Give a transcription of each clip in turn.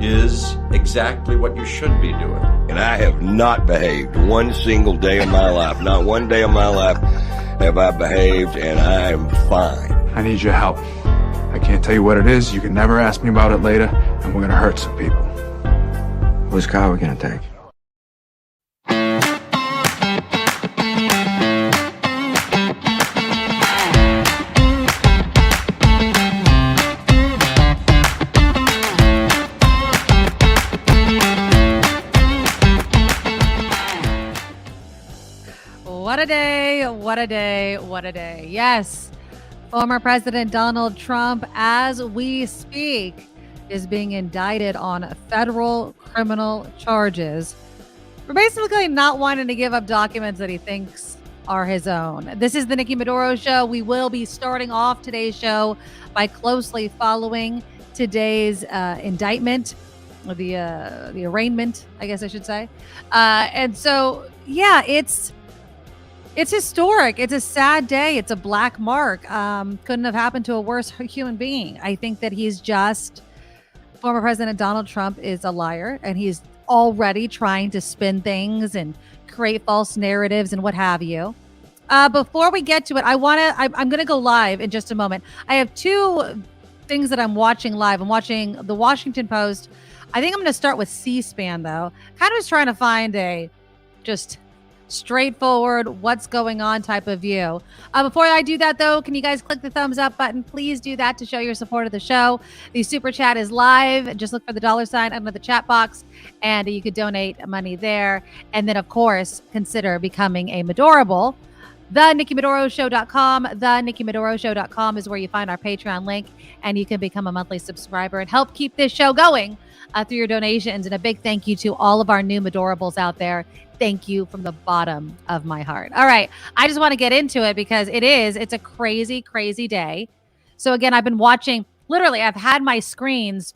is exactly what you should be doing. And I have not behaved one single day of my life. Not one day of my life have I behaved, and I am fine. I need your help. I can't tell you what it is. You can never ask me about it later, and we're gonna hurt some people. Whose car are we gonna take? What a day, what a day, what a day. Yes, former President Donald Trump, as we speak, is being indicted on federal criminal charges for basically not wanting to give up documents that he thinks are his own. This is the Nikki Medoro Show. We will be starting off today's show by closely following today's indictment, or the arraignment, I guess I should say. And so, yeah, it's historic. It's a sad day. It's a black mark. Couldn't have happened to a worse human being. I think that former President Donald Trump is a liar, and he's already trying to spin things and create false narratives and what have you. Before we get to it, I'm going to go live in just a moment. I have two things that I'm watching live. I'm watching the Washington Post. I think I'm going to start with C-SPAN, though. Kind of just trying to find a just straightforward, what's going on type of view. Before I do that, though, can you guys click the thumbs up button? Please do that to show your support of the show. The super chat is live. Just look for the $sign under the chat box, and you could donate money there. And then, of course, consider becoming a Medorable. TheNikkiMedoroShow.com. TheNikkiMedoroShow.com is where you find our Patreon link, and you can become a monthly subscriber and help keep this show going through your donations. And a big thank you to all of our new Medorables out there. Thank you from the bottom of my heart. All right. I just want to get into it because it's a crazy, crazy day. So again, I've been watching, literally, I've had my screens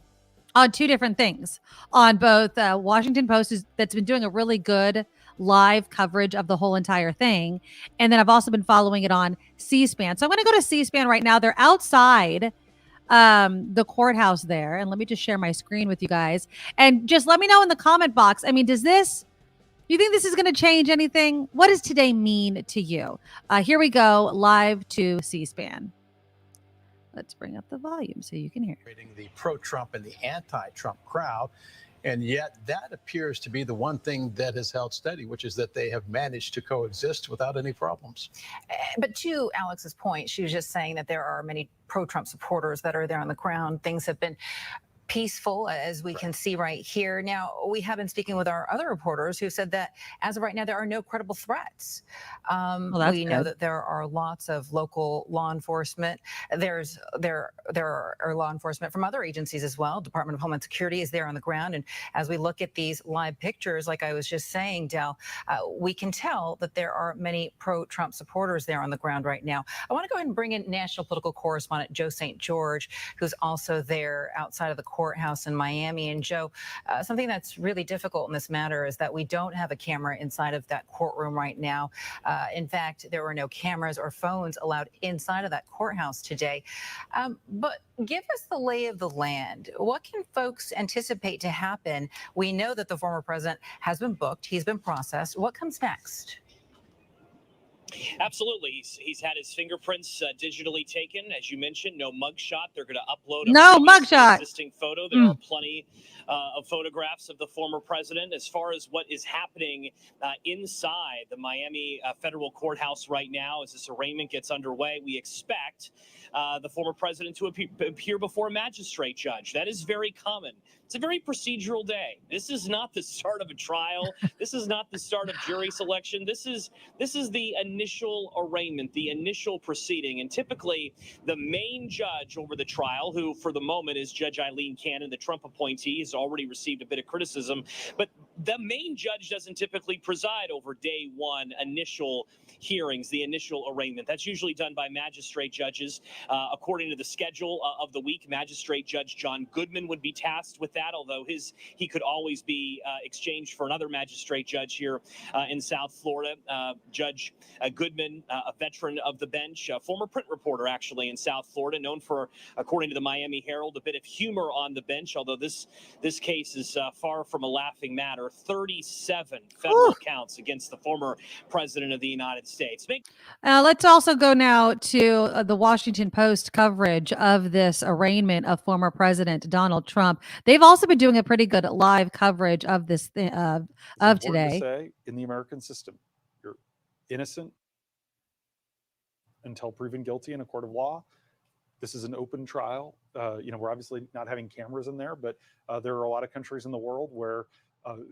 on two different things, on both Washington Post, that's been doing a really good live coverage of the whole entire thing. And then I've also been following it on C-SPAN. So I'm going to go to C-SPAN right now. They're outside the courthouse there. And let me just share my screen with you guys. And just let me know in the comment box. I mean, you think this is going to change anything? What does today mean to you? Here we go, live to C-SPAN. Let's bring up the volume so you can hear. The pro-Trump and the anti-Trump crowd. And yet that appears to be the one thing that has held steady, which is that they have managed to coexist without any problems. But to Alex's point, she was just saying that there are many pro-Trump supporters that are there on the ground. Things have been peaceful, as we can see right here. Now, we have been speaking with our other reporters who said that as of right now, there are no credible threats. We know that there are lots of local law enforcement. There are law enforcement from other agencies as well. Department of Homeland Security is there on the ground. And as we look at these live pictures, like I was just saying, Del, we can tell that there are many pro-Trump supporters there on the ground right now. I want to go ahead and bring in national political correspondent Joe St. George, who's also there outside of the courthouse in Miami. And Joe, something that's really difficult in this matter is that we don't have a camera inside of that courtroom right now. In fact, there were no cameras or phones allowed inside of that courthouse today. But give us the lay of the land. What can folks anticipate to happen? We know that the former president has been booked. He's been processed. What comes next? Absolutely. He's had his fingerprints digitally taken. As you mentioned, no mugshot. They're going to upload a existing photo. There are plenty of photographs of the former president. As far as what is happening inside the Miami federal courthouse right now, as this arraignment gets underway, we expect the former president to appear before a magistrate judge. That is very common. It's a very procedural day. This is not the start of a trial. This is not the start of jury selection. This is the initial arraignment, the initial proceeding. And typically, the main judge over the trial, who for the moment is Judge Eileen Cannon, the Trump appointee, has already received a bit of criticism. But the main judge doesn't typically preside over day one initial hearings, the initial arraignment. That's usually done by magistrate judges. According to the schedule of the week, Magistrate Judge John Goodman would be tasked with that. that, although he could always be exchanged for another magistrate judge here in South Florida. Judge Goodman, a veteran of the bench, a former print reporter actually in South Florida, known for, according to the Miami Herald, a bit of humor on the bench, although this case is far from a laughing matter. 37 federal counts against the former president of the United States. Let's also go now to the Washington Post coverage of this arraignment of former President Donald Trump. They've also been doing a pretty good live coverage of this of today. To say, in the American system, you're innocent until proven guilty in a court of law. This is an open trial. We're obviously not having cameras in there, but there are a lot of countries in the world where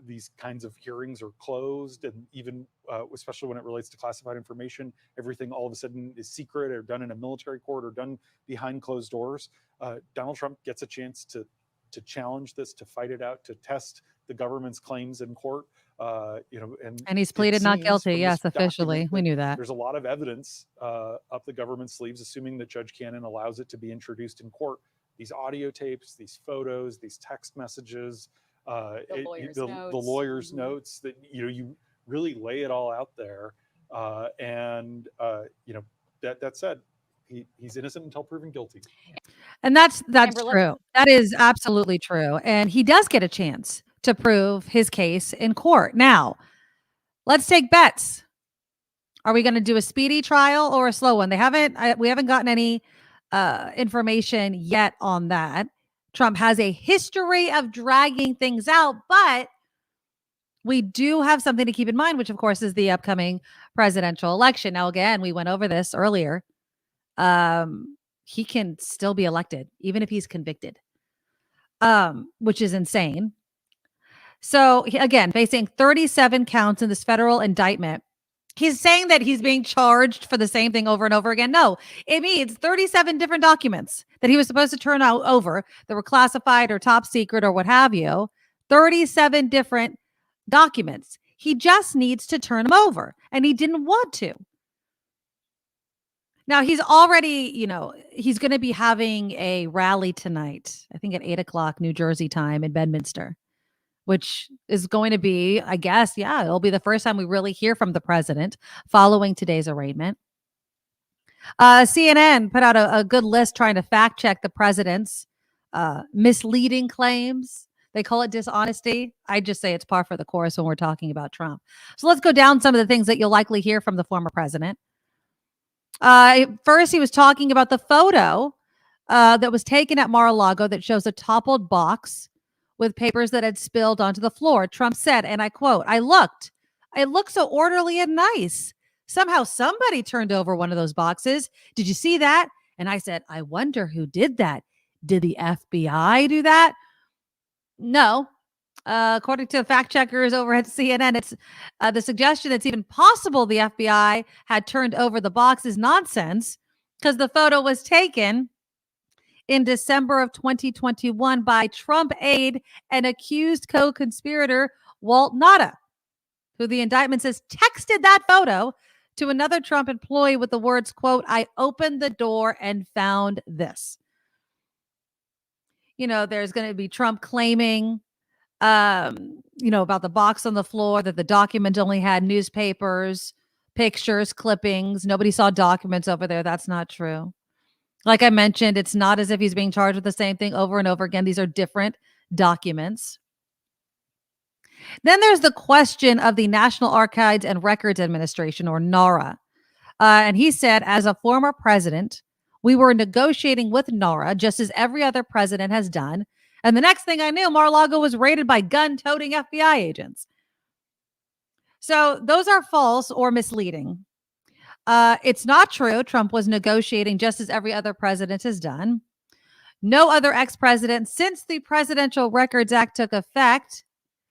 these kinds of hearings are closed, and even especially when it relates to classified information, everything all of a sudden is secret or done in a military court or done behind closed doors. Donald Trump gets a chance to challenge this, to fight it out, to test the government's claims in court. And he's pleaded not guilty. Yes, officially. We knew that. There's a lot of evidence up the government's sleeves, assuming that Judge Cannon allows it to be introduced in court. These audio tapes, these photos, these text messages, the lawyer's notes, that you really lay it all out there. That said, he's innocent until proven guilty. And that's true. That is absolutely true. And he does get a chance to prove his case in court. Now, let's take bets. Are we going to do a speedy trial or a slow one? We haven't gotten any information yet on that. Trump has a history of dragging things out, but we do have something to keep in mind, which of course is the upcoming presidential election. Now, again, we went over this earlier. He can still be elected, even if he's convicted, which is insane. So again, facing 37 counts in this federal indictment. He's saying that he's being charged for the same thing over and over again. No, it means 37 different documents that he was supposed to turn over that were classified or top secret or what have you. 37 different documents. He just needs to turn them over, and he didn't want to. Now he's already, he's going to be having a rally tonight, I think at 8:00 New Jersey time in Bedminster, which is going to be, I guess, it'll be the first time we really hear from the president following today's arraignment. CNN put out a good list trying to fact check the president's misleading claims. They call it dishonesty. I just say it's par for the course when we're talking about Trump. So let's go down some of the things that you'll likely hear from the former president. First, he was talking about the photo that was taken at Mar-a-Lago that shows a toppled box with papers that had spilled onto the floor. Trump said, and I quote, I looked so orderly and nice. Somehow somebody turned over one of those boxes. Did you see that? And I said, I wonder who did that. Did the FBI do that? No. According to fact checkers over at CNN, it's the suggestion it's even possible the FBI had turned over the box is nonsense, because the photo was taken in December of 2021 by Trump aide and accused co-conspirator Walt Nauta, who the indictment says texted that photo to another Trump employee with the words, quote, I opened the door and found this. There's going to be Trump claiming, about the box on the floor, that the document only had newspapers, pictures, clippings. Nobody saw documents over there. That's not true. Like I mentioned, it's not as if he's being charged with the same thing over and over again. These are different documents. Then there's the question of the National Archives and Records Administration, or NARA. And he said, as a former president, we were negotiating with NARA, just as every other president has done. And the next thing I knew, Mar-a-Lago was raided by gun-toting FBI agents. So those are false or misleading. It's not true. Trump was negotiating just as every other president has done. No other ex-president since the Presidential Records Act took effect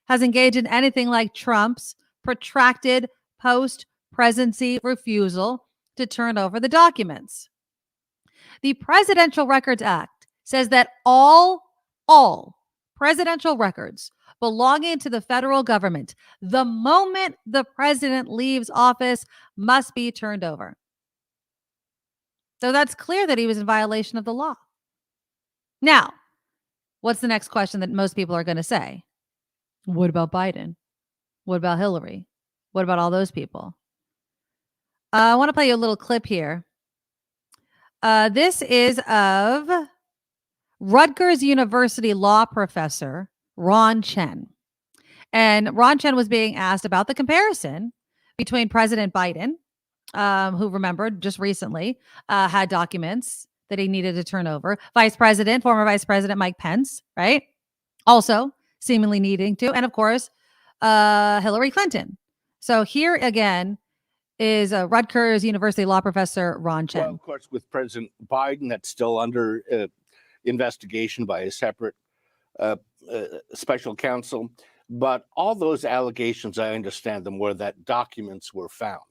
has engaged in anything like Trump's protracted post-presidency refusal to turn over the documents. The Presidential Records Act says that all presidential records belonging to the federal government, the moment the president leaves office, must be turned over. So that's clear that he was in violation of the law. Now, what's the next question that most people are going to say? What about Biden? What about Hillary? What about all those people? I want to play you a little clip here. This is of Rutgers University law professor Ron Chen. And Ron Chen was being asked about the comparison between President Biden, who, remembered just recently had documents that he needed to turn over, former Vice President Mike Pence, right? Also seemingly needing to, and of course, Hillary Clinton. So here again is Rutgers University law professor Ron Chen. Well, of course, with President Biden, that's still under investigation by a separate special counsel. But all those allegations, I understand them, were that documents were found.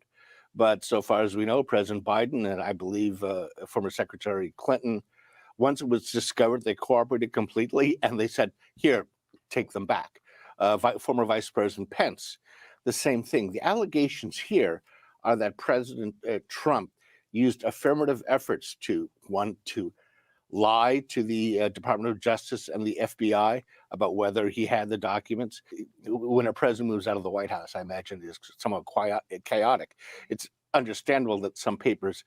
But so far as we know, President Biden and I believe former Secretary Clinton, once it was discovered, they cooperated completely and they said, here, take them back. Former Vice President Pence, the same thing. The allegations here are that President Trump used affirmative efforts to lie to the Department of Justice and the FBI about whether he had the documents. When a president moves out of the White House, I imagine it is somewhat chaotic. It's understandable that some papers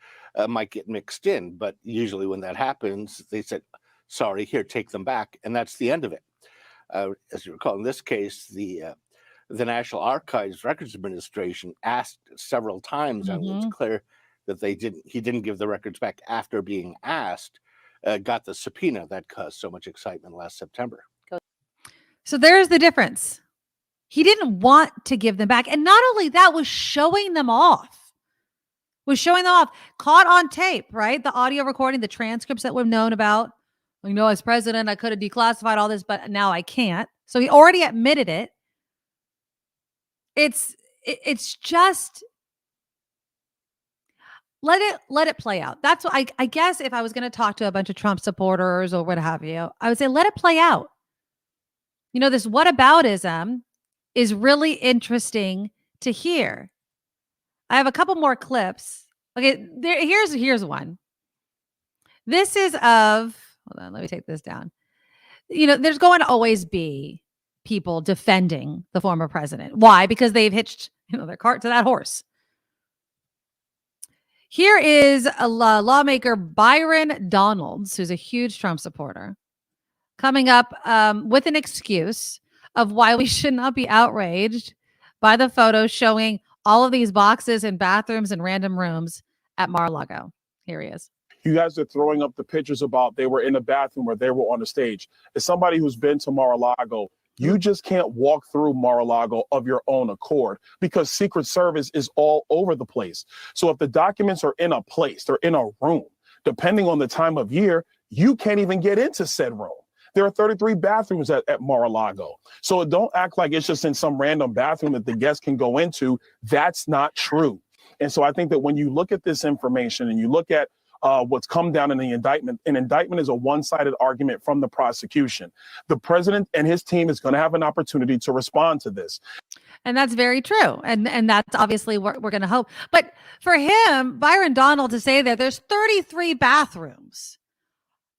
might get mixed in, but usually when that happens, they said, sorry, here, take them back, and that's the end of it. As you recall, in this case, the National Archives Records Administration asked several times, and it was clear that he didn't give the records back after being asked, got the subpoena that caused so much excitement last September. So there's the difference. He didn't want to give them back. And not only that, was showing them off. Caught on tape, right? The audio recording, the transcripts that we've known about. As president, I could have declassified all this, but now I can't. So he already admitted it. It's just let it play out. That's what I guess if I was going to talk to a bunch of Trump supporters or what have you, I would say, let it play out. This whataboutism is really interesting to hear. I have a couple more clips. Okay, here's one. This is of, hold on, let me take this down. There's going to always be people defending the former president. Why? Because they've hitched, their cart to that horse. Here is a lawmaker, Byron Donalds, who's a huge Trump supporter, coming up with an excuse of why we should not be outraged by the photos showing all of these boxes and bathrooms and random rooms at Mar-a-Lago. Here he is. You guys are throwing up the pictures about they were in a bathroom or they were on the stage. As somebody who's been to Mar-a-Lago, you just can't walk through Mar-a-Lago of your own accord because Secret Service is all over the place. So if the documents are in a place, they're in a room, depending on the time of year, you can't even get into said room. There are 33 bathrooms at Mar-a-Lago. So don't act like it's just in some random bathroom that the guests can go into. That's not true. And so I think that when you look at this information and you look at what's come down in the indictment, an indictment is a one-sided argument from the prosecution. The president and his team is going to have an opportunity to respond to this. And that's very true. And that's obviously what we're going to hope. But for him, Byron Donald, to say that there's 33 bathrooms,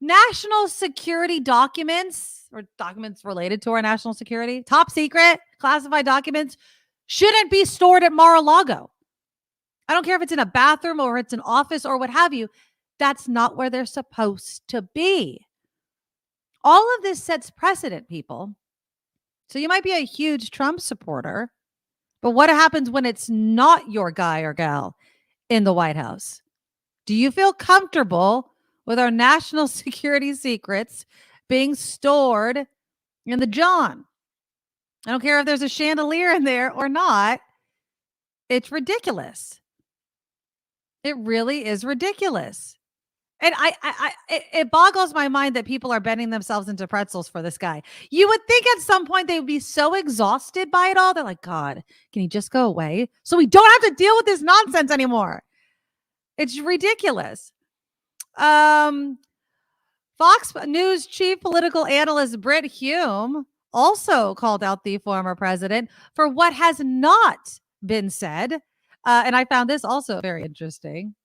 national security documents or documents related to our national security, top secret, classified documents, shouldn't be stored at Mar-a-Lago. I don't care if it's in a bathroom or it's an office or what have you. That's not where they're supposed to be. All of this sets precedent, people. So you might be a huge Trump supporter, but what happens when it's not your guy or gal in the White House? Do you feel comfortable with our national security secrets being stored in the John? I don't care if there's a chandelier in there or not. It's ridiculous. It really is ridiculous. And it boggles my mind that people are bending themselves into pretzels for this guy. You would think at some point they would be so exhausted by it all. They're like, God, can he just go away so we don't have to deal with this nonsense anymore? It's ridiculous. Fox News chief political analyst Britt Hume also called out the former president for what has not been said. And I found this also very interesting.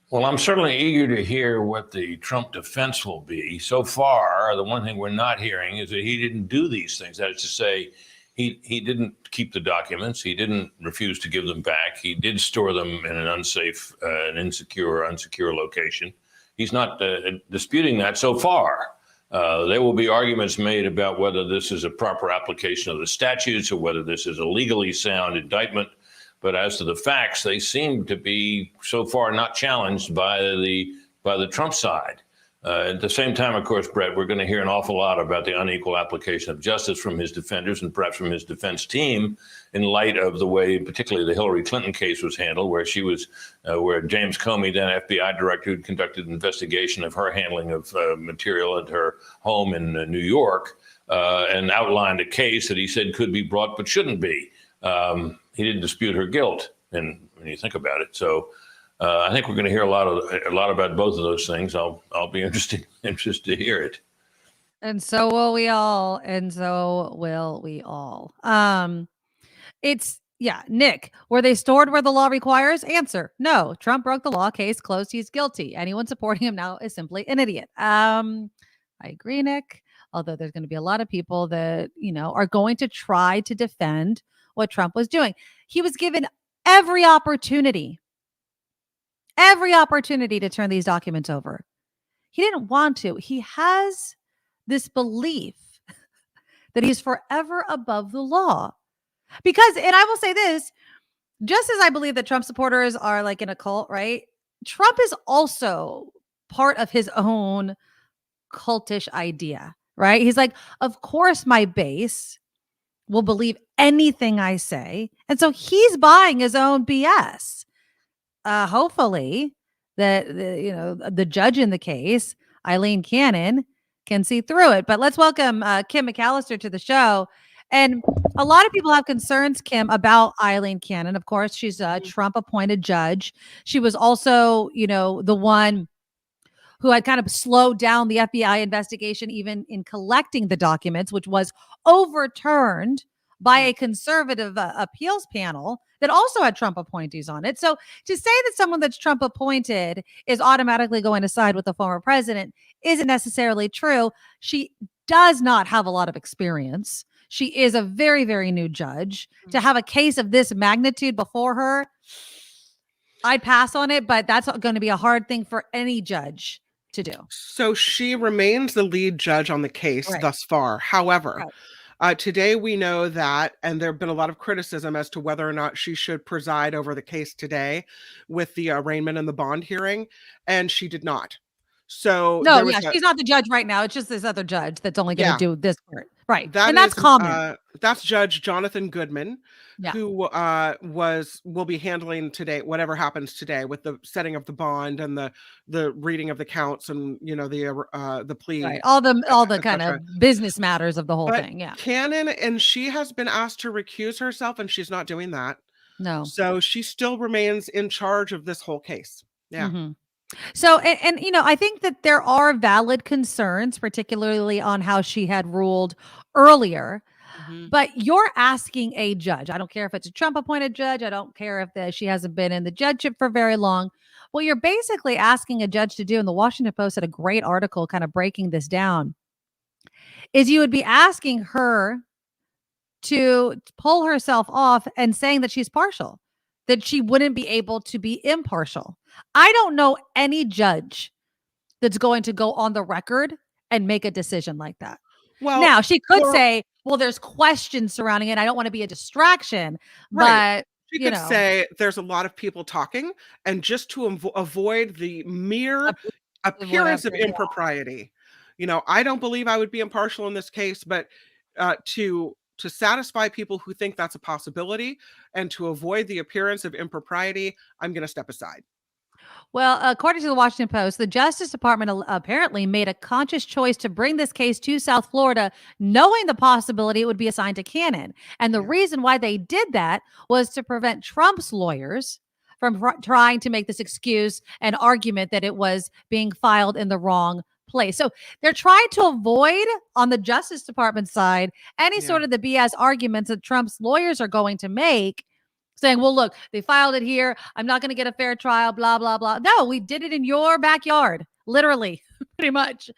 Well, I'm certainly eager to hear what the Trump defense will be. So far, the one thing we're not hearing is that he didn't do these things. That is to say, he didn't keep the documents. He didn't refuse to give them back. He did store them in an unsafe, an insecure location. He's not disputing that so far. There will be arguments made about whether this is a proper application of the statutes or whether this is a legally sound indictment. But as to the facts, they seem to be so far not challenged by the Trump side. At the same time, of course, Brett, we're going to hear an awful lot about the unequal application of justice from his defenders and perhaps from his defense team in light of the way, particularly the Hillary Clinton case was handled, where where James Comey, then FBI director, who conducted an investigation of her handling of material at her home in New York, and outlined a case that he said could be brought but shouldn't be. He didn't dispute her guilt, and when you think about it, so I think we're going to hear a lot about both of those things. I'll be interested to hear it. And so will we all. And so will we all. Nick, were they stored where the law requires? Answer: no. Trump broke the law. Case closed. He's guilty. Anyone supporting him now is simply an idiot. I agree, Nick. Although there's going to be a lot of people that are going to try to defend what Trump was doing. He was given every opportunity to turn these documents over. He didn't want to. He has this belief that he's forever above the law. Because, and I will say this, just as I believe that Trump supporters are like in a cult, right? Trump is also part of his own cultish idea, right? He's like, of course my base will believe anything I say. And so he's buying his own BS. Hopefully that the judge in the case, Eileen Cannon, can see through it. But let's welcome Kim McAllister to the show. And a lot of people have concerns, Kim, about Eileen Cannon. Of course, she's a Trump appointed judge. She was also, the one who had kind of slowed down the FBI investigation, even in collecting the documents, which was overturned by a conservative appeals panel that also had Trump appointees on it. So to say that someone that's Trump appointed is automatically going to side with the former president isn't necessarily true. She does not have a lot of experience. She is a very, very new judge. To have a case of this magnitude before her, I'd pass on it, but that's going to be a hard thing for any judge to do. So she remains the lead judge on the case thus far. However, today we know that, and there have been a lot of criticism as to whether or not she should preside over the case today with the arraignment and the bond hearing, and she did not. So she's not the judge right now. It's just this other judge that's only going to do this part. Right. And that's common. That's Judge Jonathan Goodman, who will be handling today whatever happens today with the setting of the bond and the reading of the counts and the plea. Right. All the kind of business matters of the whole thing. Yeah. Cannon, and she has been asked to recuse herself, and she's not doing that. No. So she still remains in charge of this whole case. Yeah. Mm-hmm. So, and I think that there are valid concerns, particularly on how she had ruled earlier. Mm-hmm. But you're asking a judge. I don't care if it's a Trump appointed judge. I don't care if she hasn't been in the judgeship for very long. What you're basically asking a judge to do, and the Washington Post had a great article kind of breaking this down, is you would be asking her to pull herself off and saying that she's partial, that she wouldn't be able to be impartial. I don't know any judge that's going to go on the record and make a decision like that. Well, now she could say, well, there's questions surrounding it. I don't want to be a distraction, but she could say there's a lot of people talking, and just to avoid the mere appearance of impropriety, I don't believe I would be impartial in this case, but to satisfy people who think that's a possibility and to avoid the appearance of impropriety, I'm going to step aside. Well, according to the Washington Post, the Justice Department apparently made a conscious choice to bring this case to South Florida, knowing the possibility it would be assigned to Cannon. And the reason why they did that was to prevent Trump's lawyers from trying to make this excuse and argument that it was being filed in the wrong place. So they're trying to avoid, on the Justice Department side, any sort of the BS arguments that Trump's lawyers are going to make saying, well, look, they filed it here. I'm not going to get a fair trial, blah, blah, blah. No, we did it in your backyard, literally, pretty much,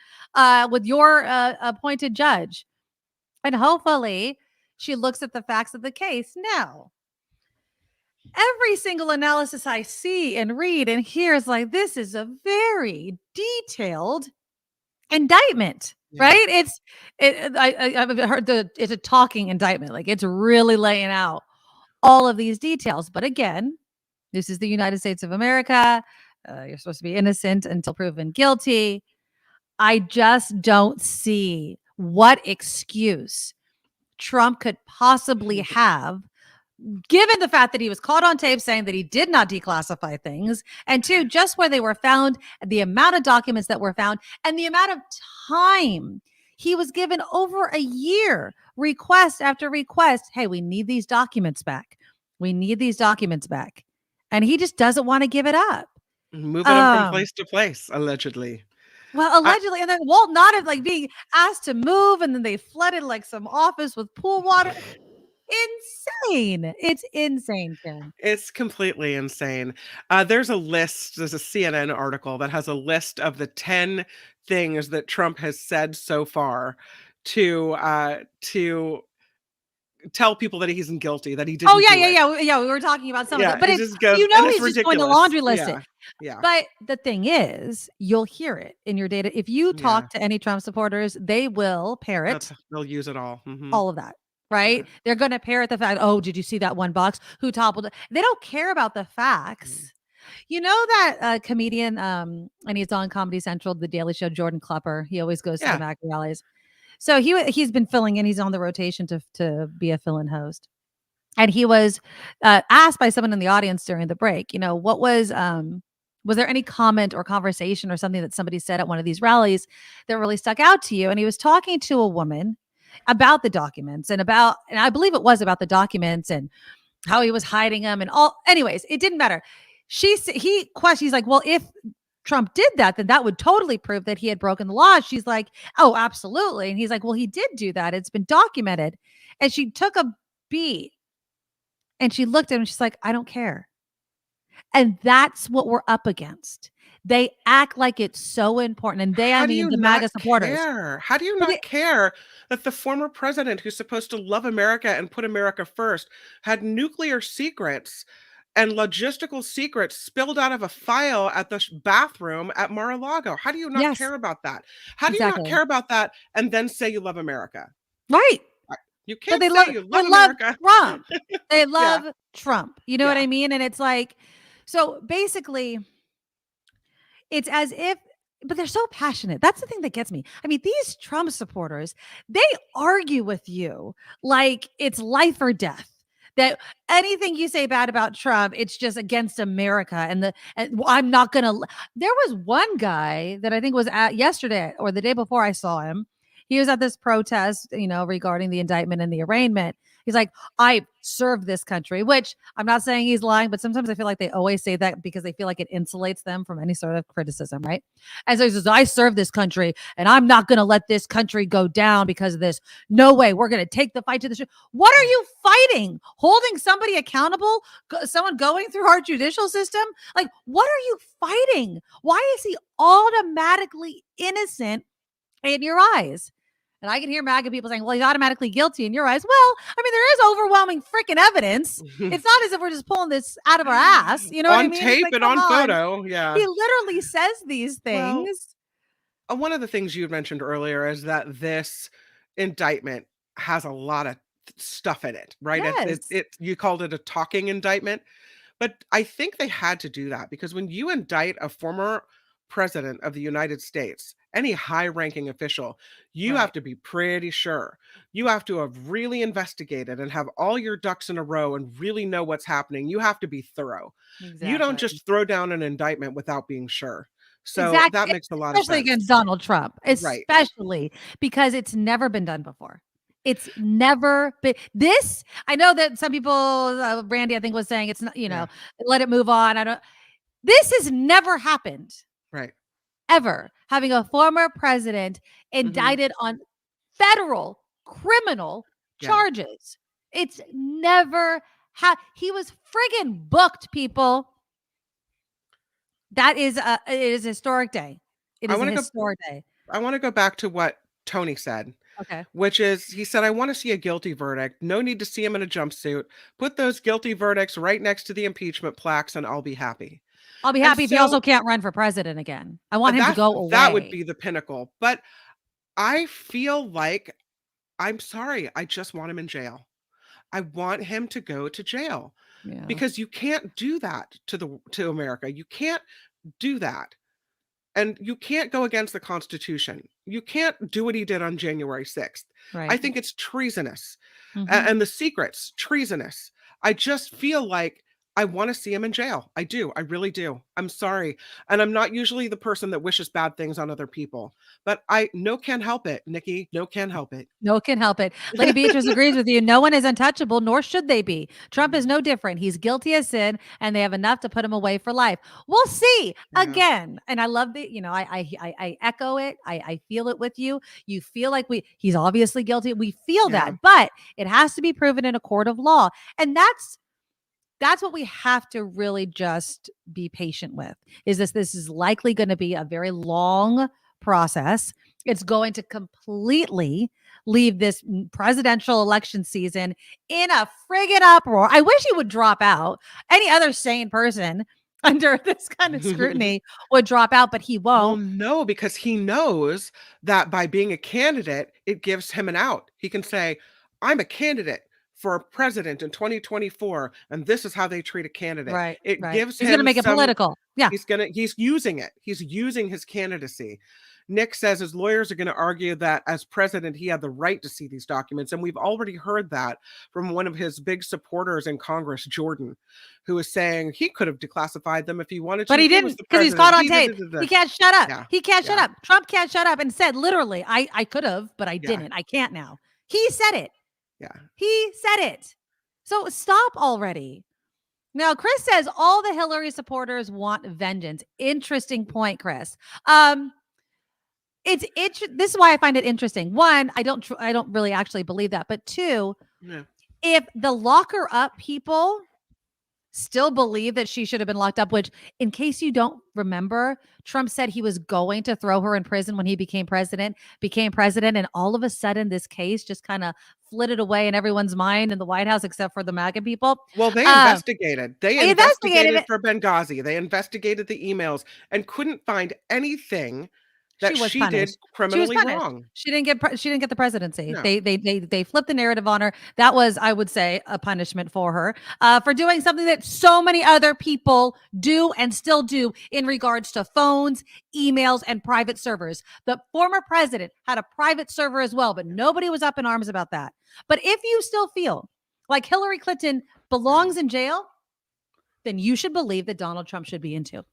with your appointed judge. And hopefully she looks at the facts of the case. Now, every single analysis I see and read and hear is like, this is a very detailed indictment, right? I've heard it's a talking indictment. Like, it's really laying out all of these details. But again, this is the United States of America. You're supposed to be innocent until proven guilty. I just don't see what excuse Trump could possibly have, given the fact that he was caught on tape saying that he did not declassify things, and two, just where they were found, the amount of documents that were found, and the amount of time he was given, over a year, request after request. Hey, we need these documents back. We need these documents back. And he just doesn't want to give it up. Moving them from place to place, allegedly. Well, allegedly, and then Walt Not like being asked to move, and then they flooded like some office with pool water. Insane. It's insane, Tim. It's completely insane. There's a list. There's a CNN article that has a list of the 10 things that Trump has said so far to tell people that he's guilty, that he didn't. Oh yeah. We were talking about some of it, but it's, he's just going to laundry list it. Yeah. But the thing is, you'll hear it in your data. If you talk to any Trump supporters, they will parrot. They'll use it all. All of that. Right? Yeah. They're going to parrot the fact, oh, did you see that one box? Who toppled it? They don't care about the facts. You know that comedian, and he's on Comedy Central, The Daily Show, Jordan Klepper. He always goes to the MAGA rallies. So he's been filling in. He's on the rotation to be a fill-in host. And he was asked by someone in the audience during the break, what was there any comment or conversation or something that somebody said at one of these rallies that really stuck out to you? And he was talking to a woman about the documents and I believe it was about the documents and how he was hiding them and all. Anyways, it didn't matter. He's like, well, if Trump did that, then that would totally prove that he had broken the law. She's like, oh, absolutely. And he's like, well, he did do that. It's been documented. And she took a beat and she looked at him and she's like, I don't care. And that's what we're up against. They act like it's so important. And the MAGA supporters. How do you not care that the former president, who's supposed to love America and put America first, had nuclear secrets and logistical secrets spilled out of a file at the bathroom at Mar-a-Lago? How do you not care about that? How do you not care about that and then say you love America? Right. You can't you love America. Trump. They love Trump. You know what I mean? And it's like, so basically, it's as if, but they're so passionate. That's the thing that gets me. I mean, these Trump supporters, they argue with you like it's life or death. That anything you say bad about Trump, it's just against America. And I'm not going to. There was one guy that I think was at yesterday or the day before I saw him. He was at this protest, regarding the indictment and the arraignment. He's like, I served this country, which I'm not saying he's lying, but sometimes I feel like they always say that because they feel like it insulates them from any sort of criticism, right? And so he says, I serve this country and I'm not going to let this country go down because of this. No way. We're going to take the fight to the street. What are you fighting? Holding somebody accountable? Someone going through our judicial system? Like, what are you fighting? Why is he automatically innocent in your eyes? And I can hear MAGA people saying, well, he's automatically guilty in your eyes. Well, I mean, there is overwhelming freaking evidence. It's not as if we're just pulling this out of our ass. You know what I mean? On tape and on photo. Yeah. He literally says these things. Well, one of the things you had mentioned earlier is that this indictment has a lot of stuff in it, right? Yes. You called it a talking indictment. But I think they had to do that because when you indict a former president of the United States, any high-ranking official, you have to be pretty sure. You have to have really investigated and have all your ducks in a row and really know what's happening. You have to be thorough. Exactly. You don't just throw down an indictment without being sure. So that makes a lot of sense. Especially against Donald Trump, especially because it's never been done before. It's never been this. I know that some people, Randy, I think was saying it's not, let it move on. This has never happened. Right. Ever having a former president indicted on federal criminal charges. It's never He was friggin' booked, people. It is a historic day. It is a historic day. I want to go back to what Tony said. Okay. Which is, he said, I want to see a guilty verdict. No need to see him in a jumpsuit. Put those guilty verdicts right next to the impeachment plaques and I'll be happy. I'll be happy if he also can't run for president again. I want him to go away. That would be the pinnacle. But I feel like, I'm sorry, I just want him in jail. I want him to go to jail. Yeah. Because you can't do that to America. You can't do that. And you can't go against the Constitution. You can't do what he did on January 6th. Right. I think it's treasonous. And the secret's treasonous. I just feel like I want to see him in jail. I do. I really do. I'm sorry. And I'm not usually the person that wishes bad things on other people. But can't help it, Nikki. Can't help it. No can help it. Lady Beatrice agrees with you. No one is untouchable, nor should they be. Trump is no different. He's guilty as sin, and they have enough to put him away for life. We'll see again. And I love that. I echo it. I feel it with you. You feel like he's obviously guilty. We feel that, but it has to be proven in a court of law. And that's what we have to really just be patient with. This is likely going to be a very long process. It's going to completely leave this presidential election season in a friggin' uproar. I wish he would drop out. Any other sane person under this kind of scrutiny would drop out, but he won't. Well, no, because he knows that by being a candidate, it gives him an out. He can say, I'm a candidate for president in 2024, and this is how they treat a candidate. Right. It gives him. He's going to make it political. Yeah. He's using it. He's using his candidacy. Nick says his lawyers are going to argue that as president, he had the right to see these documents. And we've already heard that from one of his big supporters in Congress, Jordan, who is saying he could have declassified them if he wanted to. But he didn't, because he's caught on tape. He can't shut up. Yeah. He can't shut up. Trump can't shut up and said, literally, I could have, but I didn't. I can't now. He said it. Yeah. He said it. So stop already. Now, Chris says all the Hillary supporters want vengeance. Interesting point, Chris. This is why I find it interesting. One, I don't really actually believe that. But two, if the lock her up people still believe that she should have been locked up, which, in case you don't remember, Trump said he was going to throw her in prison when he became president, and all of a sudden this case just kind of flitted away in everyone's mind in the White House, except for the MAGA people. Well, they investigated. They investigated for Benghazi. They investigated the emails and couldn't find anything that she did criminally wrong. She didn't get the presidency. No. They flipped the narrative on her. That was, I would say, a punishment for her for doing something that so many other people do and still do in regards to phones, emails, and private servers. The former president had a private server as well, but nobody was up in arms about that. But if you still feel like Hillary Clinton belongs in jail, then you should believe that Donald Trump should be in too.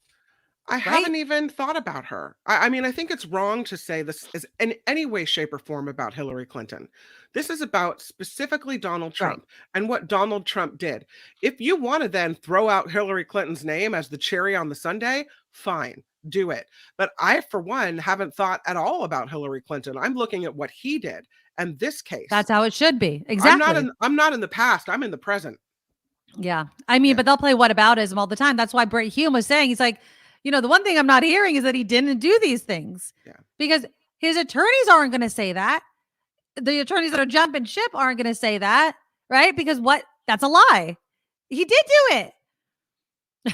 I haven't even thought about her. I mean, I think it's wrong to say this is in any way, shape, or form about Hillary Clinton. This is about specifically Donald Trump and what Donald Trump did. If you want to then throw out Hillary Clinton's name as the cherry on the sundae, fine, do it. But I, for one, haven't thought at all about Hillary Clinton. I'm looking at what he did and this case. That's how it should be. Exactly. I'm not in the past. I'm in the present. Yeah. I mean, but they'll play whataboutism all the time. That's why Brett Hume was saying, he's like, the one thing I'm not hearing is that he didn't do these things because his attorneys aren't going to say that. The attorneys that are jumping ship aren't going to say that, right? Because that's a lie. He did do it.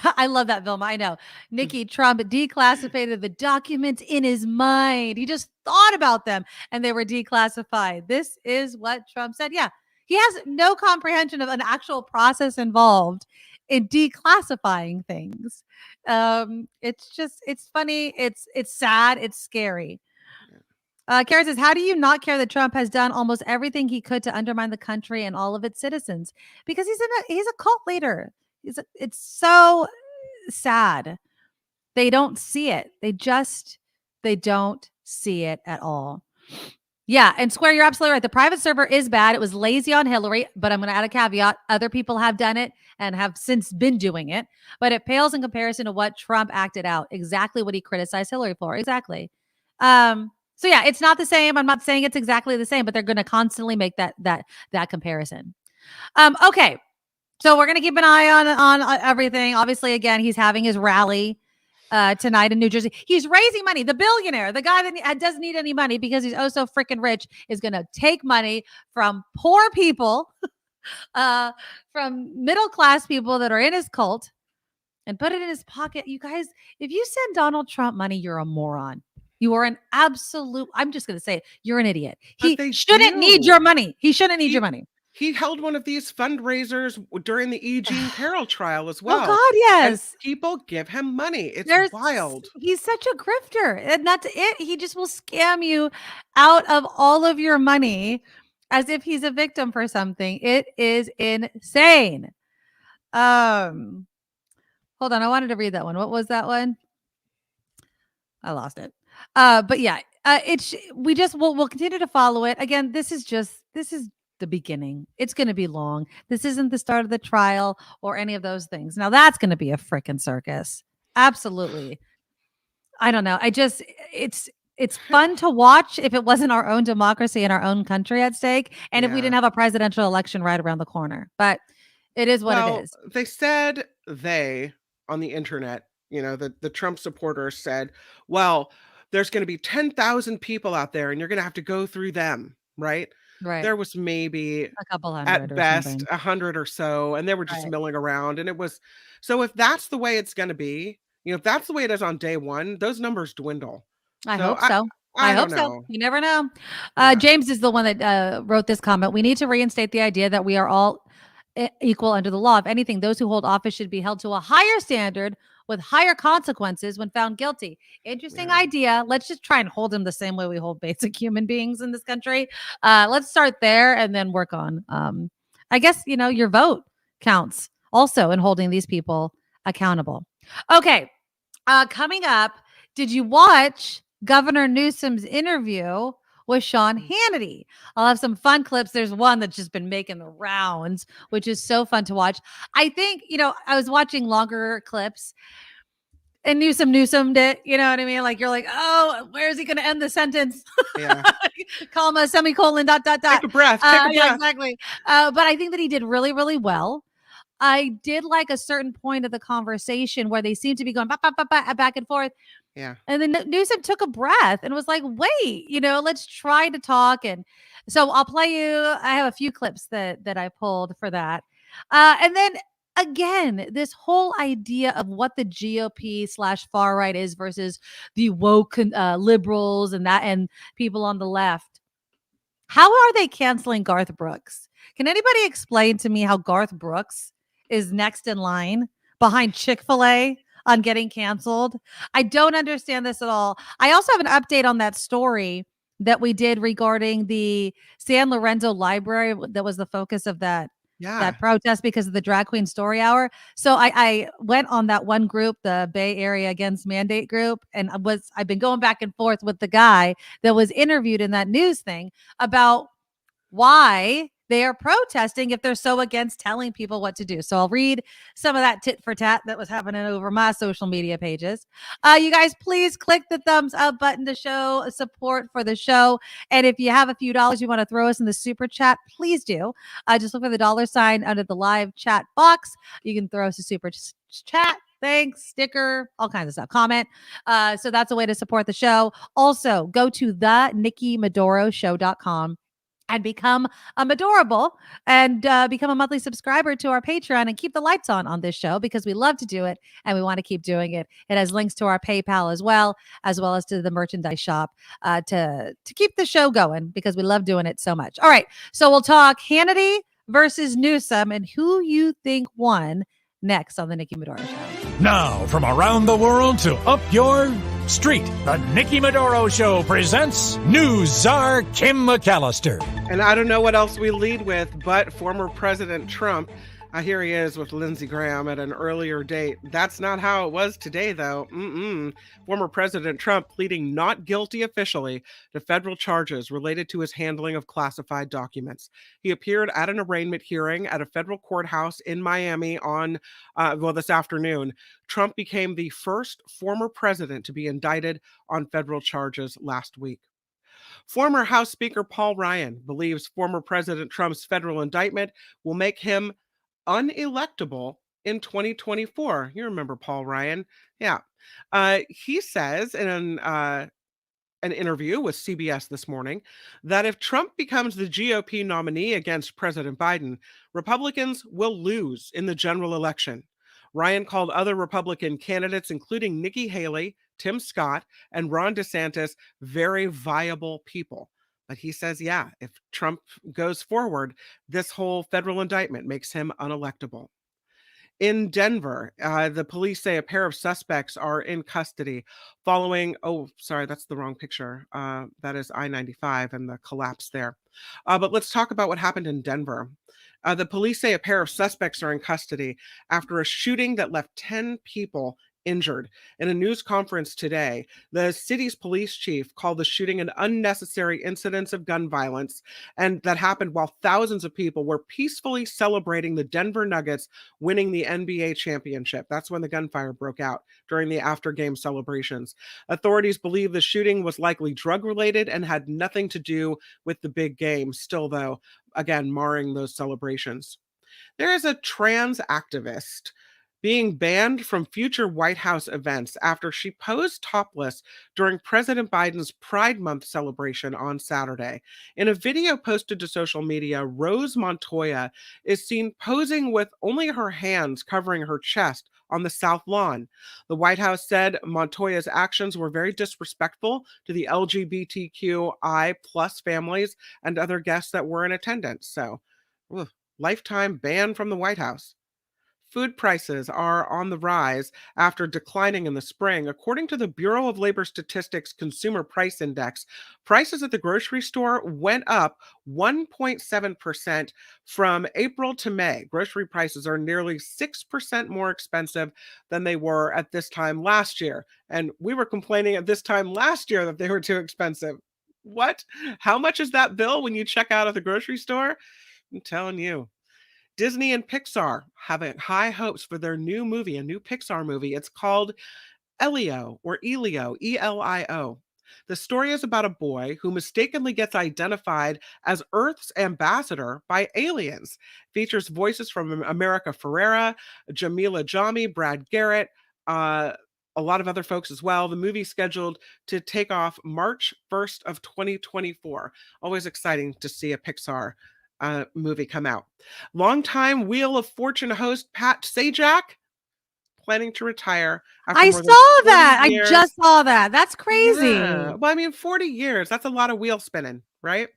I love that, Vilma. I know. Nikki, Trump declassified the documents in his mind. He just thought about them and they were declassified. This is what Trump said. Yeah. He has no comprehension of an actual process involved in declassifying things. It's funny. It's sad. It's scary. Karen says, how do you not care that Trump has done almost everything he could to undermine the country and all of its citizens? Because he's a cult leader. It's so sad. They don't see it. They don't see it at all. Yeah. And Square, you're absolutely right. The private server is bad. It was lazy on Hillary, but I'm going to add a caveat. Other people have done it and have since been doing it, but it pales in comparison to what Trump acted out. Exactly what he criticized Hillary for. Exactly. So yeah, it's not the same. I'm not saying it's exactly the same, but they're going to constantly make that comparison. Okay. So we're going to keep an eye on everything. Obviously, again, he's having his rally tonight in New Jersey. He's raising money. The billionaire, the guy that doesn't need any money because he's oh so freaking rich, is going to take money from poor people, from middle class people that are in his cult, and put it in his pocket. You guys, if you send Donald Trump money, you're a moron. You are an absolute, I'm just going to say it, you're an idiot. He shouldn't need your money. He shouldn't need your money. He held one of these fundraisers during the E. Jean Carroll trial as well. Oh, God, yes. And people give him money. It's wild. He's such a grifter. And that's it. He just will scam you out of all of your money as if he's a victim for something. It is insane. Hold on. I wanted to read that one. What was that one? I lost it. But yeah, we'll continue to follow it. Again, this is the beginning. It's going to be long. This isn't the start of the trial or any of those things. Now that's going to be a freaking circus. Absolutely. I don't know. It's fun to watch if it wasn't our own democracy and our own country at stake. And if we didn't have a presidential election right around the corner, but it is what it is. They said on the internet, the Trump supporters said, well, there's going to be 10,000 people out there and you're going to have to go through them. Right. There was maybe a couple hundred at best 100 or so, and they were just milling around. And it was, so if that's the way it's going to be, if that's the way it is on day one, those numbers dwindle. I hope so. I hope so. You never know. James is the one that wrote this comment. We need to reinstate the idea that we are all equal under the law. If anything, those who hold office should be held to a higher standard with higher consequences when found guilty. Interesting idea. Let's just try and hold them the same way we hold basic human beings in this country. Let's start there and then work on, I guess, your vote counts also in holding these people accountable. Okay. Coming up, did you watch Governor Newsom's interview with Sean Hannity? I'll have some fun clips. There's one that's just been making the rounds, which is so fun to watch. I think, I was watching longer clips and Newsomed it. You know what I mean? Like, you're like, oh, where is he going to end the sentence? Yeah. Comma, semicolon, ... Take a breath. Yeah, exactly. But I think that he did really, really well. I did like a certain point of the conversation where they seemed to be going back and forth. Yeah. And then Newsom took a breath and was like, wait, let's try to talk. And so I'll play you. I have a few clips that I pulled for that. And then again, this whole idea of what the GOP / far right is versus the woke liberals and people on the left. How are they canceling Garth Brooks? Can anybody explain to me how Garth Brooks is next in line behind Chick-fil-A on getting canceled? I don't understand this at all. I also have an update on that story that we did regarding the San Lorenzo Library that was the focus of that protest because of the Drag Queen Story Hour. So I went on that one group, the Bay Area Against Mandate group, and I've been going back and forth with the guy that was interviewed in that news thing about why they are protesting if they're so against telling people what to do. So I'll read some of that tit for tat that was happening over my social media pages. You guys, please click the thumbs up button to show support for the show. And if you have a few dollars you want to throw us in the super chat, please do. Just look for the $sign under the live chat box. You can throw us a super chat. Thanks, sticker, all kinds of stuff. Comment. So that's a way to support the show. Also, go to theNikkiMedoroShow.com and become a Medorable and become a monthly subscriber to our Patreon and keep the lights on this show because we love to do it and we want to keep doing it. It has links to our PayPal as well as to the merchandise shop to keep the show going because we love doing it so much. All right. So we'll talk Hannity versus Newsom and who you think won next on the Nikki Medoro Show. Now, from around the world to up your street, the Nikki Medoro Show presents News Czar Kim McAllister. And I don't know what else we lead with, but former President Trump. Here he is with Lindsey Graham at an earlier date. That's not how it was today, though. Former President Trump pleading not guilty officially to federal charges related to his handling of classified documents. He appeared at an arraignment hearing at a federal courthouse in Miami on, this afternoon. Trump became the first former president to be indicted on federal charges last week. Former House Speaker Paul Ryan believes former President Trump's federal indictment will make him unelectable in 2024. You remember Paul Ryan? Yeah. He says in an interview with CBS this morning that if Trump becomes the GOP nominee against President Biden, Republicans will lose in the general election. Ryan called other Republican candidates, including Nikki Haley, Tim Scott, and Ron DeSantis, very viable people. But he says, yeah, if Trump goes forward, this whole federal indictment makes him unelectable. In Denver, the police say a pair of suspects are in custody following, oh, sorry, that's the wrong picture. That is I-95 and the collapse there. But let's talk about what happened in Denver. The police say a pair of suspects are in custody after a shooting that left 10 people injured. In a news conference today, the city's police chief called the shooting an unnecessary incident of gun violence, and that happened while thousands of people were peacefully celebrating the Denver Nuggets winning the NBA championship. That's when the gunfire broke out during the after-game celebrations. Authorities believe the shooting was likely drug-related and had nothing to do with the big game. Still, though, again, marring those celebrations. There is a trans activist being banned from future White House events after she posed topless during President Biden's Pride Month celebration on Saturday. In a video posted to social media, Rose Montoya is seen posing with only her hands covering her chest on the South Lawn. The White House said Montoya's actions were very disrespectful to the LGBTQI plus families and other guests that were in attendance. So, lifetime ban from the White House. Food prices are on the rise after declining in the spring. According to the Bureau of Labor Statistics Consumer Price Index, prices at the grocery store went up 1.7% from April to May. Grocery prices are nearly 6% more expensive than they were at this time last year. And we were complaining at this time last year that they were too expensive. What? How much is that bill when you check out at the grocery store? I'm telling you. Disney and Pixar have high hopes for their new movie, a new Pixar movie. It's called Elio, or Elio, E-L-I-O. The story is about a boy who mistakenly gets identified as Earth's ambassador by aliens. Features voices from America Ferrera, Jamila Jami, Brad Garrett, a lot of other folks as well. The movie scheduled to take off March 1st of 2024. Always exciting to see a Pixar movie come out. Longtime Wheel of Fortune host Pat Sajak planning to retire. I saw that. I just saw that. That's crazy. Yeah. Well, I mean, 40 years. That's a lot of wheel spinning, right?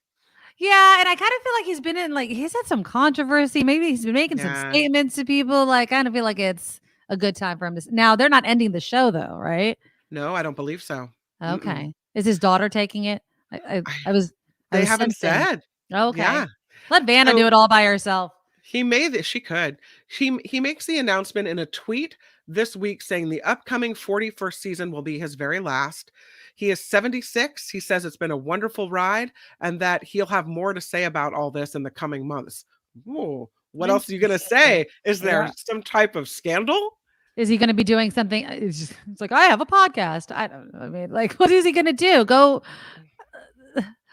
Yeah, and I kind of feel like he's been in, like, he's had some controversy. Maybe he's been making some statements to people. Like, I kind of feel like it's a good time for him to. Now, they're not ending the show, though, right? No, I don't believe so. Okay. Mm-mm. Is his daughter taking it? They haven't said. Okay. Yeah. Let Vanna do it all by herself. He made she could. He makes the announcement in a tweet this week saying the upcoming 41st season will be his very last. He is 76. He says it's been a wonderful ride and that he'll have more to say about all this in the coming months. Ooh, what else are you going to say? Is there some type of scandal? Is he going to be doing something? It's like, I have a podcast. I don't know. I mean, like, what is he going to do?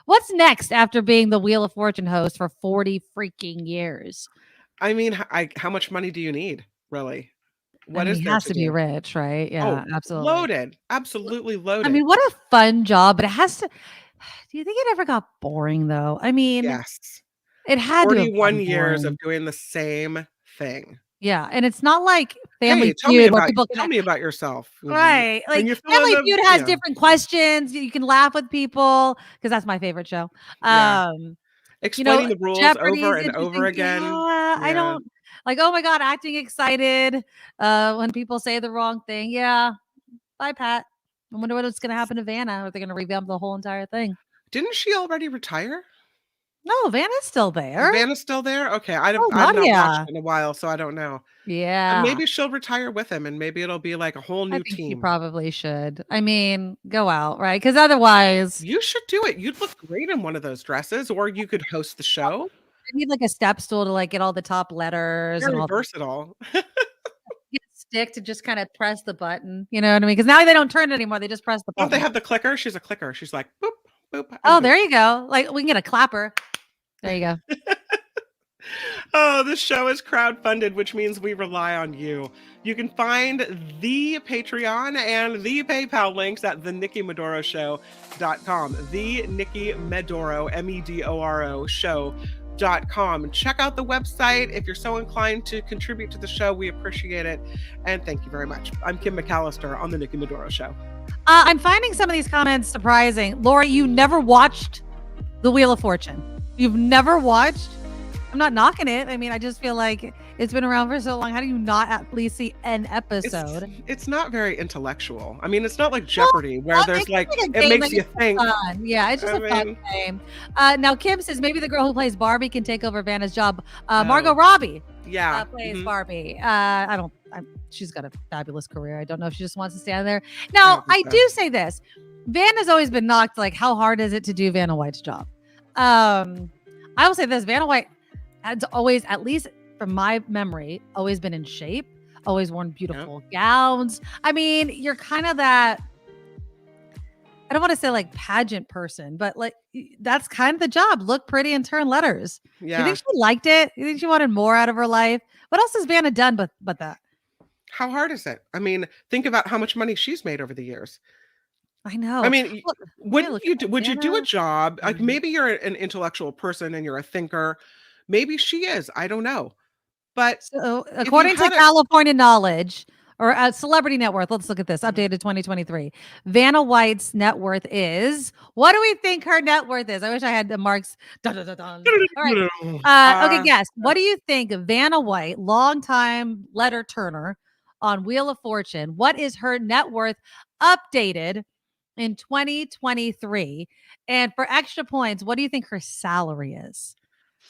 What's next after being the Wheel of Fortune host for 40 freaking years? I mean, how much money do you need, really? He has to be rich, right? Yeah, absolutely. Loaded. Absolutely loaded. I mean, what a fun job, but it has to. Do you think it ever got boring, though? I mean, yes. It had 41 years of doing the same thing. Yeah, and it's not like Family tell Feud me where people tell me about yourself. Right. Like Family Feud has different questions. You can laugh with people because that's my favorite show. Explaining the rules Jeopardy's over and over again. Yeah, I don't like, oh my God, acting excited when people say the wrong thing. Yeah. Bye, Pat. I wonder what's going to happen to Vanna. Are they going to revamp the whole entire thing? Didn't she already retire? No, Vanna's still there. Vanna's still there? Okay. I've not watched in a while, so I don't know. Yeah. And maybe she'll retire with him and maybe it'll be like a whole new team. You probably should. I mean, go out, right? Because otherwise. You should do it. You'd look great in one of those dresses, or you could host the show. I need like a step stool to like get all the top letters. Very versatile. Stick to just kind of press the button. You know what I mean? Because now they don't turn it anymore. They just press the button. Don't they have the clicker? She's a clicker. She's like, boop, boop. Oh, there you go. Like we can get a clapper. There you go. Oh, this show is crowdfunded, which means we rely on you. You can find the Patreon and the PayPal links at thenikkimedoroshow.com. The Nikki Medoro, Medoro show.com. Check out the website if you're so inclined to contribute to the show. We appreciate it. And thank you very much. I'm Kim McAllister on the Nikki Medoro Show. I'm finding some of these comments surprising. Lori, you never watched The Wheel of Fortune. You've never watched? I'm not knocking it. I mean, I just feel like it's been around for so long. How do you not at least see an episode? It's not very intellectual. I mean, it's not like Jeopardy where there's like it makes you think. Fun. Yeah, it's just a fun game. Now, Kim says maybe the girl who plays Barbie can take over Vanna's job. Margot Robbie plays Barbie. She's got a fabulous career. I don't know if she just wants to stand there. Now, I do say this. Vanna's always been knocked, like, how hard is it to do Vanna White's job? I will say this. Vanna White has always, at least from my memory, always been in shape, always worn beautiful gowns. I mean, you're kind of that, I don't want to say like pageant person, but like that's kind of the job. Look pretty and turn letters. Yeah. You think she liked it? You think she wanted more out of her life? What else has Vanna done but that? How hard is it? I mean, think about how much money she's made over the years. I know. I mean, would you do a job? Like maybe you're an intellectual person and you're a thinker. Maybe she is. I don't know. But so, according to California Knowledge or Celebrity Net Worth, let's look at this. Updated 2023. Vanna White's net worth is, what do we think her net worth is? I wish I had the marks. Dun, dun, dun, dun. All right. Okay, guess. What do you think Vanna White, longtime letter turner on Wheel of Fortune, what is her net worth updated in 2023? And for extra points, what do you think her salary is?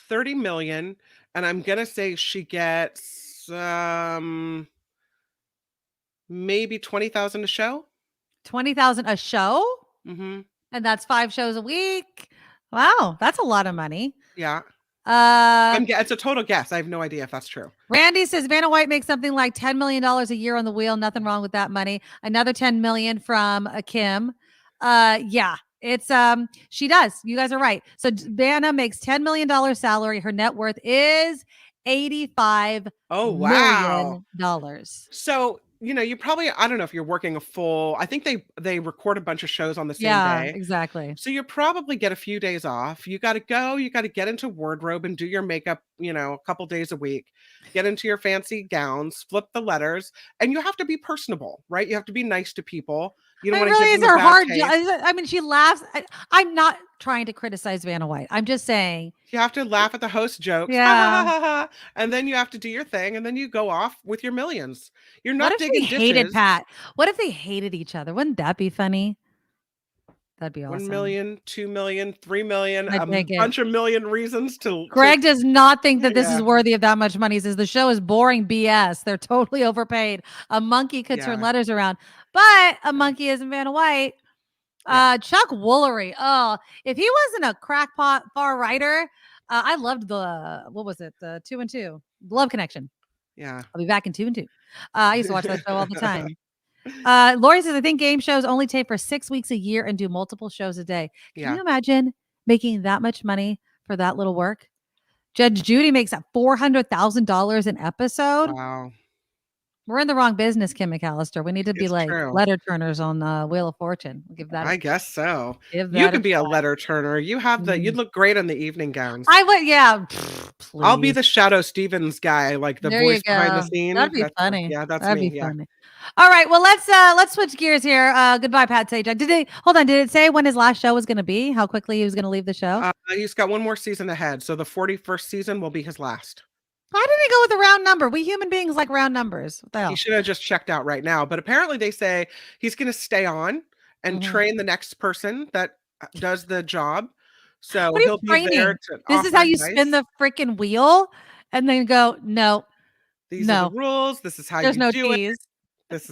30 million, and I'm gonna say she gets maybe 20,000 a show. 20,000 a show? Mm-hmm. And that's 5 shows a week. Wow, that's a lot of money. Yeah. It's a total guess. I have no idea if that's true. Randy says Vanna White makes something like $10 million a year on the wheel. Nothing wrong with that money. Another 10 million from Kim. Yeah. It's she does. You guys are right. So Vanna makes $10 million salary. Her net worth is $85 million. So, you probably, I don't know if you're working a full, I think they record a bunch of shows on the same day. Exactly. So you probably get a few days off. You got to go, you got to get into wardrobe and do your makeup, a couple days a week, get into your fancy gowns, flip the letters, and you have to be personable, right? You have to be nice to people. You don't want to give them a bad taste. I mean, she laughs. I'm not trying to criticize Vanna White. I'm just saying you have to laugh at the host jokes. Yeah. And then you have to do your thing, and then you go off with your millions. You're not digging dishes. Hated Pat. What if they hated each other? Wouldn't that be funny? That'd be awesome. 1 million, 2 million, 3 million, a bunch of million reasons to. Greg does not think that this is worthy of that much money. He says the show is boring BS. They're totally overpaid. A monkey could turn letters around, but a monkey isn't Vanna White. Chuck Woolery. Oh, if he wasn't a crackpot far righter, I loved the 2 and 2, Love Connection. Yeah, I'll be back in 2 and 2. I used to watch that show all the time. Lori says, I think game shows only tape for 6 weeks a year and do multiple shows a day. Can you imagine making that much money for that little work? Judge Judy makes that $400,000 an episode. Wow. We're in the wrong business, Kim McAllister. We need to be letter turners on Wheel of Fortune. We'll give that. I guess so. You could be a letter turner. You have you'd look great on the evening gowns. I would, yeah. Please. I'll be the Shadow Stevens guy, like the voice behind the scene. That'd be funny. Yeah, that's That'd me. Be funny. All right, well let's switch gears here. Goodbye, Pat Sajak. Did it say when his last show was going to be? How quickly he was going to leave the show? He's got one more season ahead, so the 41st season will be his last. Why didn't he go with a round number? We human beings like round numbers. What the hell? He should have just checked out right now. But apparently they say he's going to stay on and train the next person that does the job. So he'll be there to This is how you spin the freaking wheel and then go, no. These are the rules. This is how you do it. This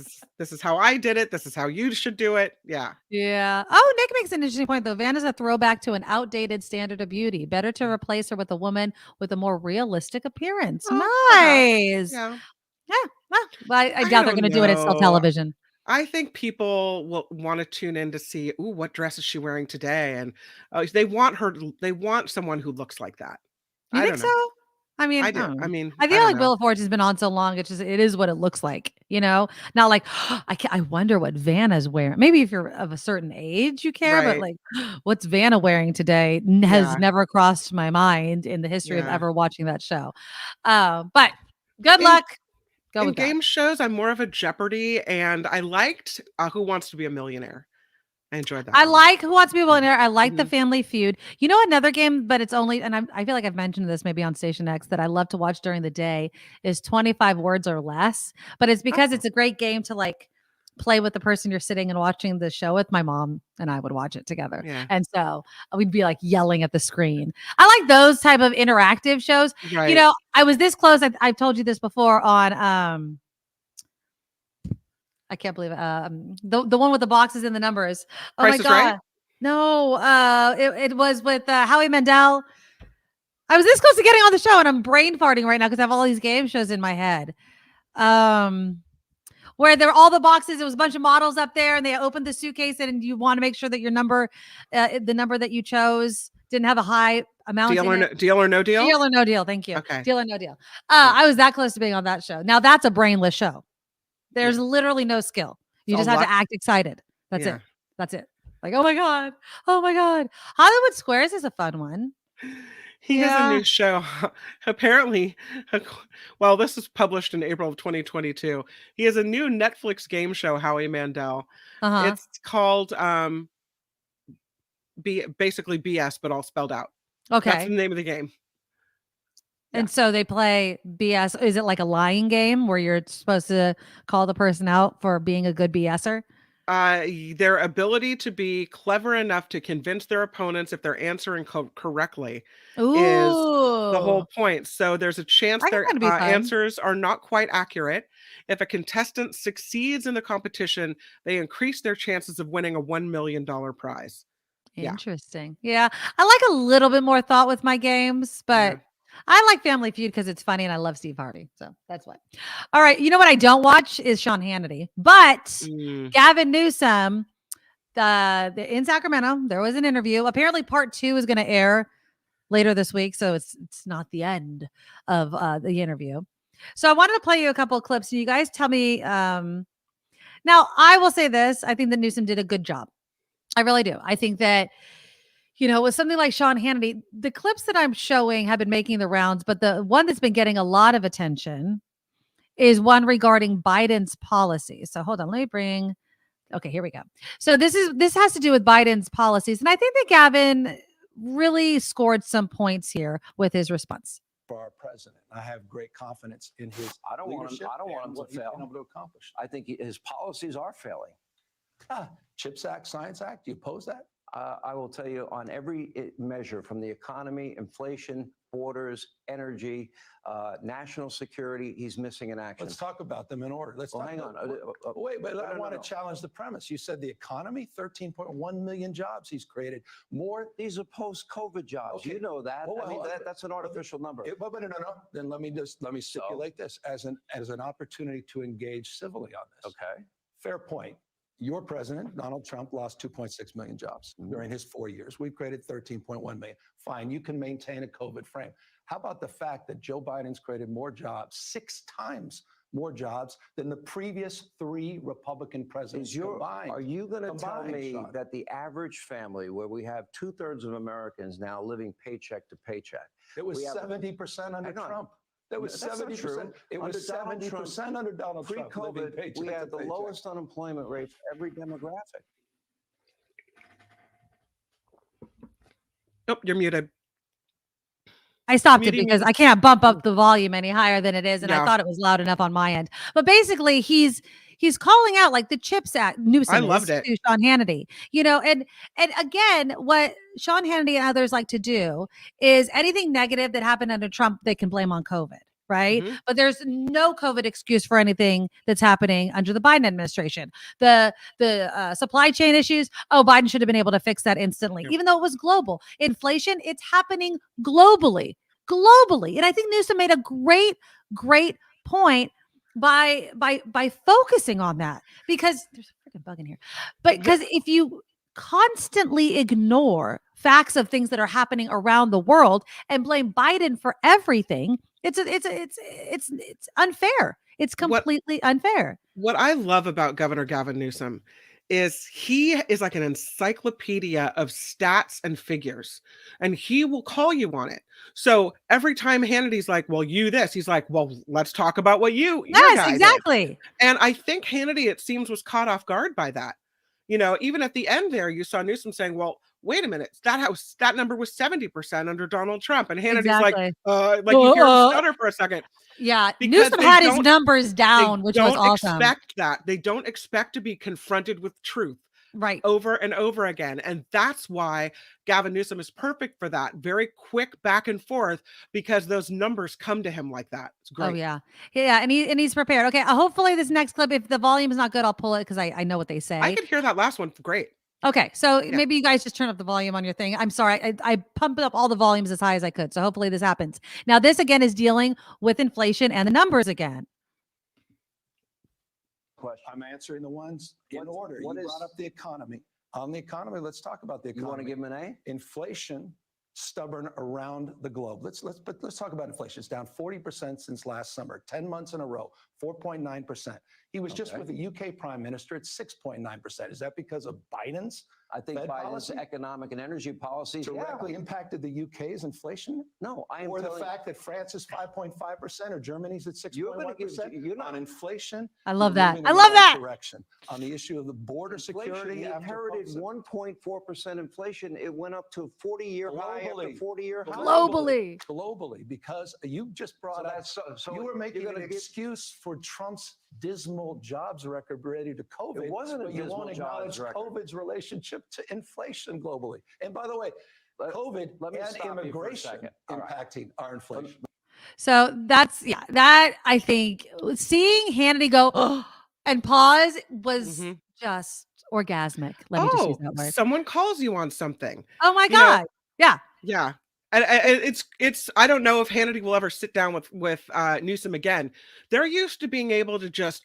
is how I did it. This is how you should do it. Yeah. Yeah. Oh, Nick makes an interesting point though. Vanna's a throwback to an outdated standard of beauty. Better to replace her with a woman with a more realistic appearance. Nice. Yeah. Well, I doubt they're going to do it at still television. I think people will want to tune in to see, what dress is she wearing today? And they want someone who looks like that. You think so? I mean, I do. I mean, I I feel don't like know. Wheel of Fortune has been on so long. It is what it looks like, not like I wonder what Vanna's wearing. Maybe if you're of a certain age, you care, but Right. like, what's Vanna wearing today has Yeah. never crossed my mind in the history of Yeah. ever watching that show. But good In- luck. Go In with game God. shows, I'm more of a Jeopardy, and I liked Who Wants to Be a Millionaire. I enjoyed that I one. like Who Wants to Be a Millionaire. I like the Mhm. Family Feud. You know, another game, but it's only, and I feel like I've mentioned this maybe on Station X that I love to watch during the day is 25 Words or Less. But it's because Oh. it's a great game to like play with the person you're sitting and watching the show with. My mom and I would watch it together. Yeah. And so we'd be like yelling at the screen. I like those type of interactive shows. Right. You know, I was this close. I've told you this before on, I can't believe it. The one with the boxes and the numbers. Oh Price my is God. Right? No, it was with Howie Mandel. I was this close to getting on the show and I'm brain farting right now because I have all these game shows in my head. Where there are all the boxes, there was a bunch of models up there and they opened the suitcase and you want to make sure that your number, the number that you chose didn't have a high amount. Deal or no deal? Deal or no deal. Thank you. Okay. Deal or no deal. I was that close to being on that show. Now that's a brainless show. There's literally no skill. You just have to act excited. That's it. That's it. Like, oh my God. Oh my God. Hollywood Squares is a fun one. He has a new show. Apparently, well, this is published in April of 2022. He has a new Netflix game show, Howie Mandel. It's called basically BS, but all spelled out. Okay. That's the name of the game. And so they play BS. Is it like a lying game where you're supposed to call the person out for being a good BSer? Their ability to be clever enough to convince their opponents if they're answering correctly is the whole point. So there's a chance their answers are not quite accurate. If a contestant succeeds in the competition, they increase their chances of winning a $1 million prize. Interesting. Yeah. I like a little bit more thought with my games, but I like Family Feud because it's funny and I love Steve Harvey. So that's why. All right. You know what I don't watch is Sean Hannity, but Gavin Newsom, in Sacramento, there was an interview. Apparently part 2 is going to air later this week. So it's not the end of the interview. So I wanted to play you a couple of clips and you guys tell me. Now I will say this. I think that Newsom did a good job. I really do. I think that, with something like Sean Hannity, the clips that I'm showing have been making the rounds, but the one that's been getting a lot of attention is one regarding Biden's policies. So hold on, okay, here we go. So this has to do with Biden's policies. And I think that Gavin really scored some points here with his response. For our president, I have great confidence in his I don't want him to fail. Able to accomplish. I think his policies are failing. CHIPS Act, Science Act, do you oppose that? I will tell you on every measure from the economy, inflation, borders, energy, national security, he's missing in action. Let's talk about them in order. Hang on. Wait, but I want to challenge the premise. You said the economy, 13.1 million jobs he's created. More. These are post-COVID jobs. Okay. You know that. That's an artificial number. No. Then let me stipulate this as an opportunity to engage civilly on this. Okay. Fair point. Your president, Donald Trump, lost 2.6 million jobs during his 4 years. We've created 13.1 million. Fine, you can maintain a COVID frame. How about the fact that Joe Biden's created more jobs, 6 times more jobs than the previous 3 Republican presidents combined? Are you going to tell me that the average family, where we have 2/3 of Americans now living paycheck to paycheck, it was 70% under Trump? That was 70%. It was 70% under Donald Trump. Pre-COVID, we had the lowest unemployment rate for every demographic. Oh, you're muted. I stopped it because I can't bump up the volume any higher than it is. And I thought it was loud enough on my end. But basically, he's calling out like the CHIPS Act. Newsom, I loved it. To Sean Hannity, and again, what Sean Hannity and others like to do is anything negative that happened under Trump, they can blame on COVID. Right. Mm-hmm. But there's no COVID excuse for anything that's happening under the Biden administration. The supply chain issues. Oh, Biden should have been able to fix that instantly, even though it was global. Inflation, it's happening globally. And I think Newsom made a great point by focusing on that, because there's a freaking bug in here. But because if you constantly ignore facts of things that are happening around the world and blame Biden for everything, It's unfair. It's completely unfair. What I love about Governor Gavin Newsom is he is like an encyclopedia of stats and figures, and he will call you on it. So every time Hannity's like, well, you this, he's like, well, let's talk about what your guy exactly. did. And I think Hannity, it seems, was caught off guard by that. You know, even at the end there, you saw Newsom saying, well, wait a minute, that number was 70% under Donald Trump. And Hannity's like you hear him stutter for a second. Yeah, Because Newsom had his numbers down, which was awesome. Expect that. They don't expect to be confronted with truth over and over again. And that's why Gavin Newsom is perfect for that. Very quick back and forth, because those numbers come to him like that. It's great. Oh yeah. And he's prepared. Okay. Hopefully this next clip, if the volume is not good, I'll pull it because I know what they say. I could hear that last one. Great. Okay. So maybe you guys just turn up the volume on your thing. I'm sorry. I pumped up all the volumes as high as I could. So hopefully this happens. Now this again is dealing with inflation and the numbers again. I'm answering the ones in order. You brought up the economy. On the economy, let's talk about the economy. You want to give him an A? Inflation, stubborn around the globe. Let's talk about inflation. It's down 40% since last summer, 10 months in a row, 4.9%. He was just with the UK Prime Minister at 6.9%. Is that because of Biden's? I think Fed Biden's policy? Economic and energy policies Directly impacted the UK's inflation? No, I am Or the telling fact that France is 5.5% or Germany's at 6.1%? On inflation? I love we're that. moving I in love the right that. Direction. On the issue of the border security, He inherited 1.4% inflation. It went up to 40-year high after 40-year high. Globally, because you just brought up. So you were making an excuse for Trump's dismal jobs record related to COVID. It wasn't a but you dismal won't acknowledge jobs record. COVID's relationship to inflation globally. And by the way, COVID and immigration impacting our inflation. So that's that I think seeing Hannity go and pause was just orgasmic. Let me just use that word. Someone calls you on something. Oh my God. Yeah. And it's I don't know if Hannity will ever sit down with Newsom again. They're used to being able to just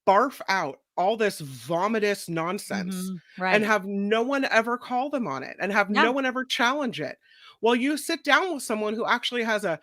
barf out all this vomitous nonsense and have no one ever call them on it and have no one ever challenge it. Well, you sit down with someone who actually has a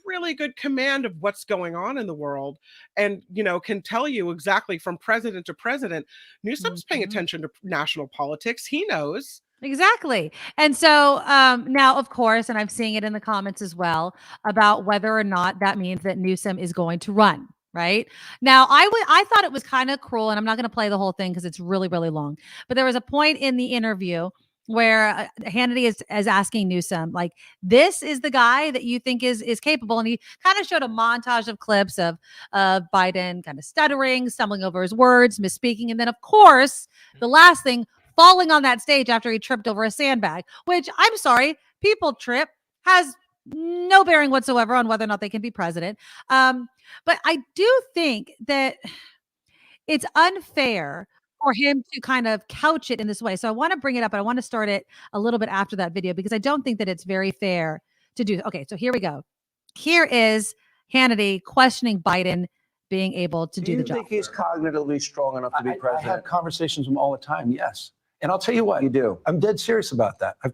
really good command of what's going on in the world and, can tell you exactly from president to president. Newsom's paying attention to national politics. He knows. Exactly. And so now, of course, and I'm seeing it in the comments as well about whether or not that means that Newsom is going to run. Right now, I thought it was kind of cruel, and I'm not going to play the whole thing because it's really, really long. But there was a point in the interview where Hannity is asking Newsom, like, this is the guy that you think is capable. And he kind of showed a montage of clips of Biden kind of stuttering, stumbling over his words, misspeaking. And then, of course, the last thing, falling on that stage after he tripped over a sandbag, which I'm sorry, people trip, has no bearing whatsoever on whether or not they can be president. But I do think that it's unfair for him to kind of couch it in this way. So I want to bring it up, and I want to start it a little bit after that video because I don't think that it's very fair to do. Okay, so here we go. Here is Hannity questioning Biden being able to do the job. Do you think he's cognitively strong enough to be president? I have conversations with him all the time, yes. And I'll tell you what. You do? I'm dead serious about that. I've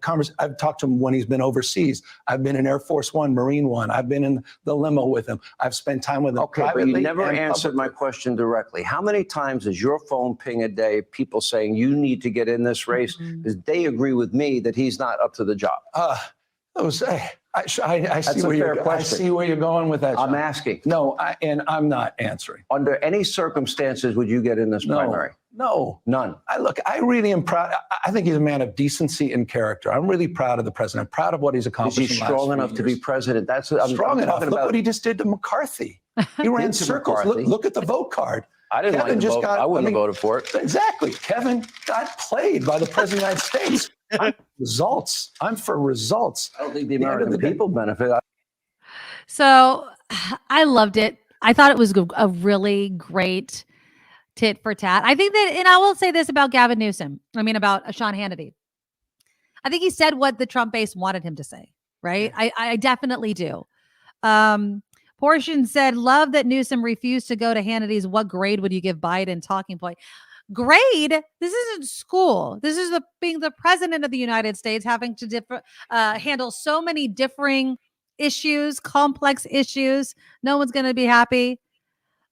talked to him when he's been overseas. I've been in Air Force One, Marine One. I've been in the limo with him. I've spent time with him privately. But you never answered my question directly. How many times does your phone ping a day, people saying you need to get in this race? Because they agree with me that he's not up to the job. I see where you're going with that. I'm asking. No, and I'm not answering. Under any circumstances would you get in this primary? No, none. I really am proud. I think he's a man of decency and character. I'm really proud of the president. I'm proud of what he's accomplished. Is he strong enough to be president? That's what I'm strong enough. talking Look about. what he just did to McCarthy. He ran circles. Look at the vote card. I didn't like the vote. I wouldn't have voted for it. Exactly. Kevin got played by the president of the United States. Results. I'm for results. I don't think the American people benefit. So I loved it. I thought it was a really great tit for tat. I think that, and I will say this about Gavin Newsom. I mean, about Sean Hannity. I think he said what the Trump base wanted him to say, right? Yeah. I definitely do. Portion said, love that Newsom refused to go to Hannity's "What grade would you give Biden?" talking point. Grade? This isn't school. This is being the president of the United States, having to handle so many differing issues, complex issues. No one's going to be happy.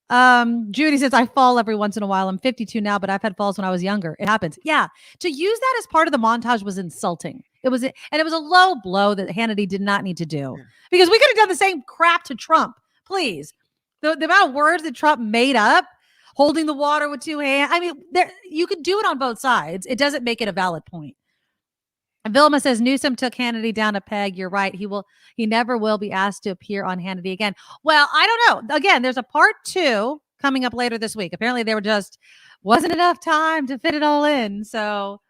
Judy says, I fall every once in a while. I'm 52 now, but I've had falls when I was younger. It happens. Yeah. To use that as part of the montage was insulting. It was a low blow that Hannity did not need to do, because we could have done the same crap to Trump. Please. The amount of words that Trump made up, holding the water with two hands. I mean, you could do it on both sides. It doesn't make it a valid point. And Vilma says Newsom took Hannity down a peg. You're right. He never will be asked to appear on Hannity again. Well, I don't know. Again, there's a part 2 coming up later this week. Apparently wasn't enough time to fit it all in. So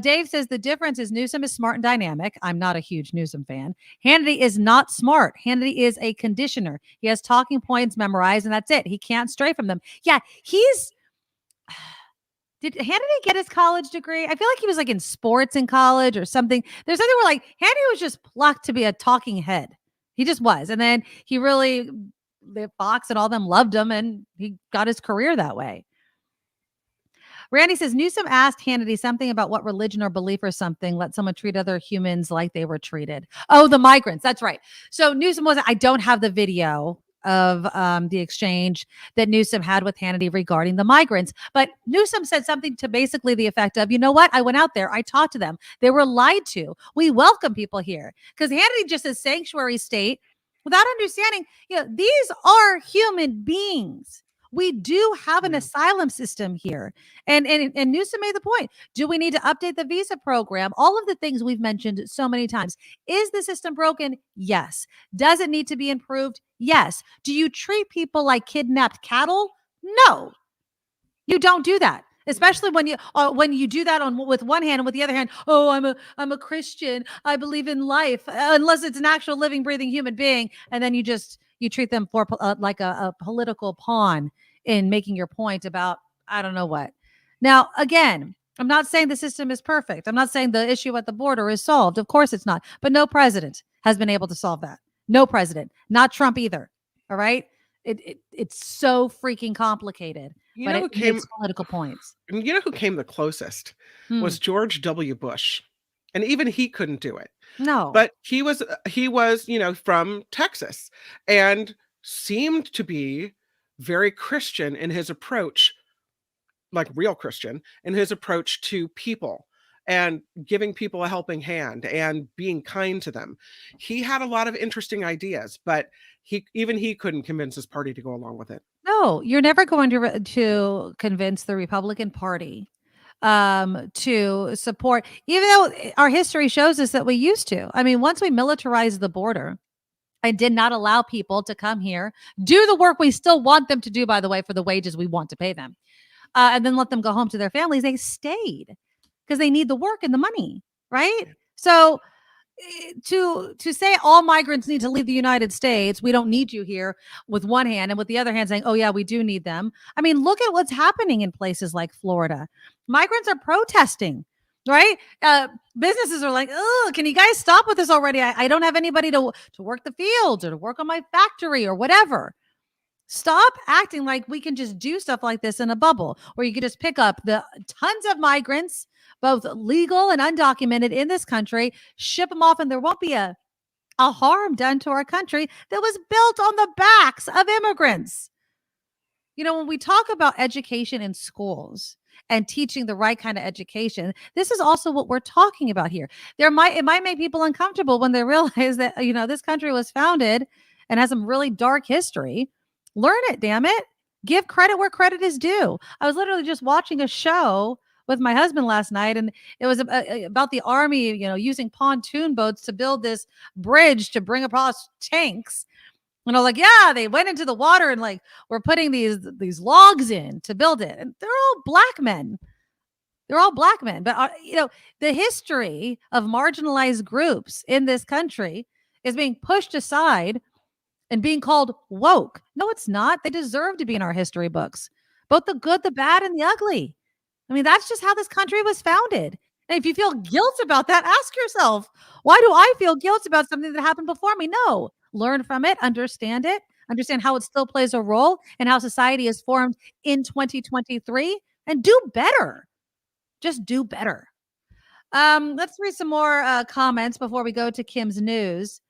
Dave says the difference is Newsom is smart and dynamic. I'm not a huge Newsom fan. Hannity is not smart. Hannity is a conditioner. He has talking points memorized and that's it. He can't stray from them. Yeah, did Hannity get his college degree? I feel like he was like in sports in college or something. There's something where like Hannity was just plucked to be a talking head. He just was. And then Fox and all them loved him and he got his career that way. Randy says Newsom asked Hannity something about what religion or belief or something. Let someone treat other humans like they were treated. Oh, the migrants. That's right. So Newsom I don't have the video of the exchange that Newsom had with Hannity regarding the migrants. But Newsom said something to basically the effect of, you know what? I went out there. I talked to them. They were lied to. We welcome people here. Because Hannity just says sanctuary state without understanding, these are human beings. We do have an asylum system here. And Newsom made the point. Do we need to update the visa program? All of the things we've mentioned so many times. Is the system broken? Yes. Does it need to be improved? Yes. Do you treat people like kidnapped cattle? No. You don't do that. Especially when you do that with one hand and with the other hand, I'm a Christian. I believe in life, unless it's an actual living, breathing human being. And then you treat them for like a political pawn in making your point about, I don't know what. Now, again, I'm not saying the system is perfect. I'm not saying the issue at the border is solved. Of course it's not. But no president has been able to solve that. No president. Not Trump either. All right? It's so freaking complicated. But it makes political points. And you know who came the closest was George W. Bush. And even he couldn't do it. No. But he was, from Texas and seemed to be very Christian in his approach, like real Christian in his approach to people and giving people a helping hand and being kind to them. He had a lot of interesting ideas, but he couldn't convince his party to go along with it. No, you're never going to convince the Republican Party to support, even though our history shows us that we used to. I mean, once we militarized the border and did not allow people to come here, do the work we still want them to do, by the way, for the wages we want to pay them, and then let them go home to their families, they stayed because they need the work and the money, right? So to say all migrants need to leave the United States, we don't need you here, with one hand, and with the other hand saying, oh yeah, we do need them. I mean, look at what's happening in places like Florida. Migrants are protesting, right? Businesses are like, oh, can you guys stop with this already? I don't have anybody to work the fields or to work on my factory or whatever. Stop acting like we can just do stuff like this in a bubble, where you can just pick up the tons of migrants, both legal and undocumented, in this country, ship them off, and there won't be a harm done to our country that was built on the backs of immigrants. When we talk about education in schools and teaching the right kind of education, this is also what we're talking about here. It might make people uncomfortable when they realize that, this country was founded and has some really dark history. Learn it, damn it. Give credit where credit is due. I was literally just watching a show with my husband last night, and it was about the Army, using pontoon boats to build this bridge to bring across tanks. And I was like, yeah, they went into the water and we're putting these logs in to build it. And they're all black men. They're all black men. But, the history of marginalized groups in this country is being pushed aside and being called woke. No, it's not. They deserve to be in our history books, both the good, the bad, and the ugly. I mean, that's just how this country was founded. And if you feel guilt about that, ask yourself, why do I feel guilt about something that happened before me? No, learn from it, understand how it still plays a role and how society is formed in 2023, and do better. Just do better. Let's read some more comments before we go to Kim's news.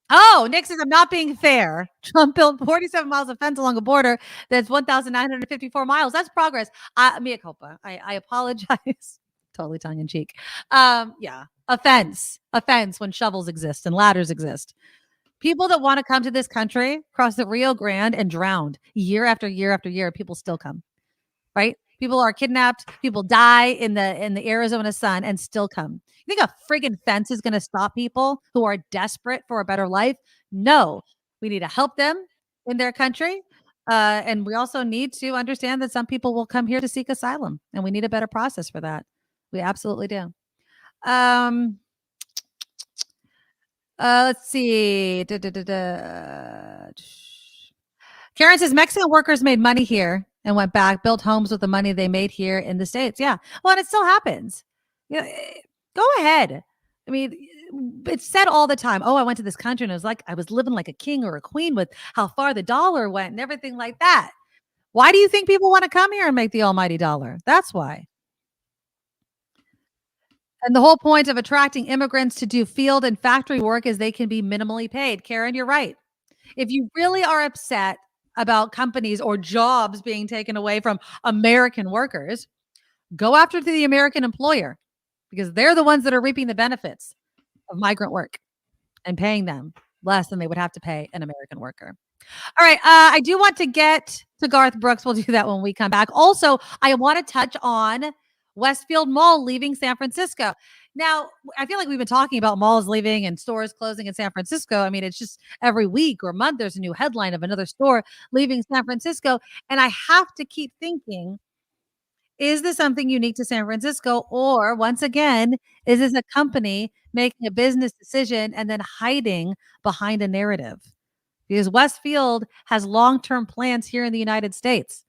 Oh, Nick says, I'm not being fair. Trump built 47 miles of fence along a border that's 1,954 miles. That's progress. Mea culpa. I apologize. Totally tongue in cheek. Yeah. A fence when shovels exist and ladders exist. People that want to come to this country cross the Rio Grande and drowned year after year after year. People still come, right? People are kidnapped. People die in the Arizona sun and still come. You think a friggin' fence is going to stop people who are desperate for a better life? No, we need to help them in their country. And we also need to understand that some people will come here to seek asylum, and we need a better process for that. We absolutely do. Let's see. Karen says Mexican workers made money here and went back, built homes with the money they made here in the States. Yeah. Well, and it still happens. Go ahead. I mean, it's said all the time. Oh, I went to this country and it was like I was living like a king or a queen with how far the dollar went and everything like that. Why do you think people want to come here and make the almighty dollar? That's why. And the whole point of attracting immigrants to do field and factory work is they can be minimally paid. Karen, you're right. If you really are upset about companies or jobs being taken away from American workers, go after the American employer, because they're the ones that are reaping the benefits of migrant work and paying them less than they would have to pay an American worker. All right. I do want to get to Garth Brooks. We'll do that when we come back. Also, I want to touch on Westfield Mall leaving San Francisco. Now, I feel like we've been talking about malls leaving and stores closing in San Francisco. I mean, it's just every week or month, there's a new headline of another store leaving San Francisco. And I have to keep thinking, is this something unique to San Francisco? Or once again, is this a company making a business decision and then hiding behind a narrative? Because Westfield has long-term plans here in the United States.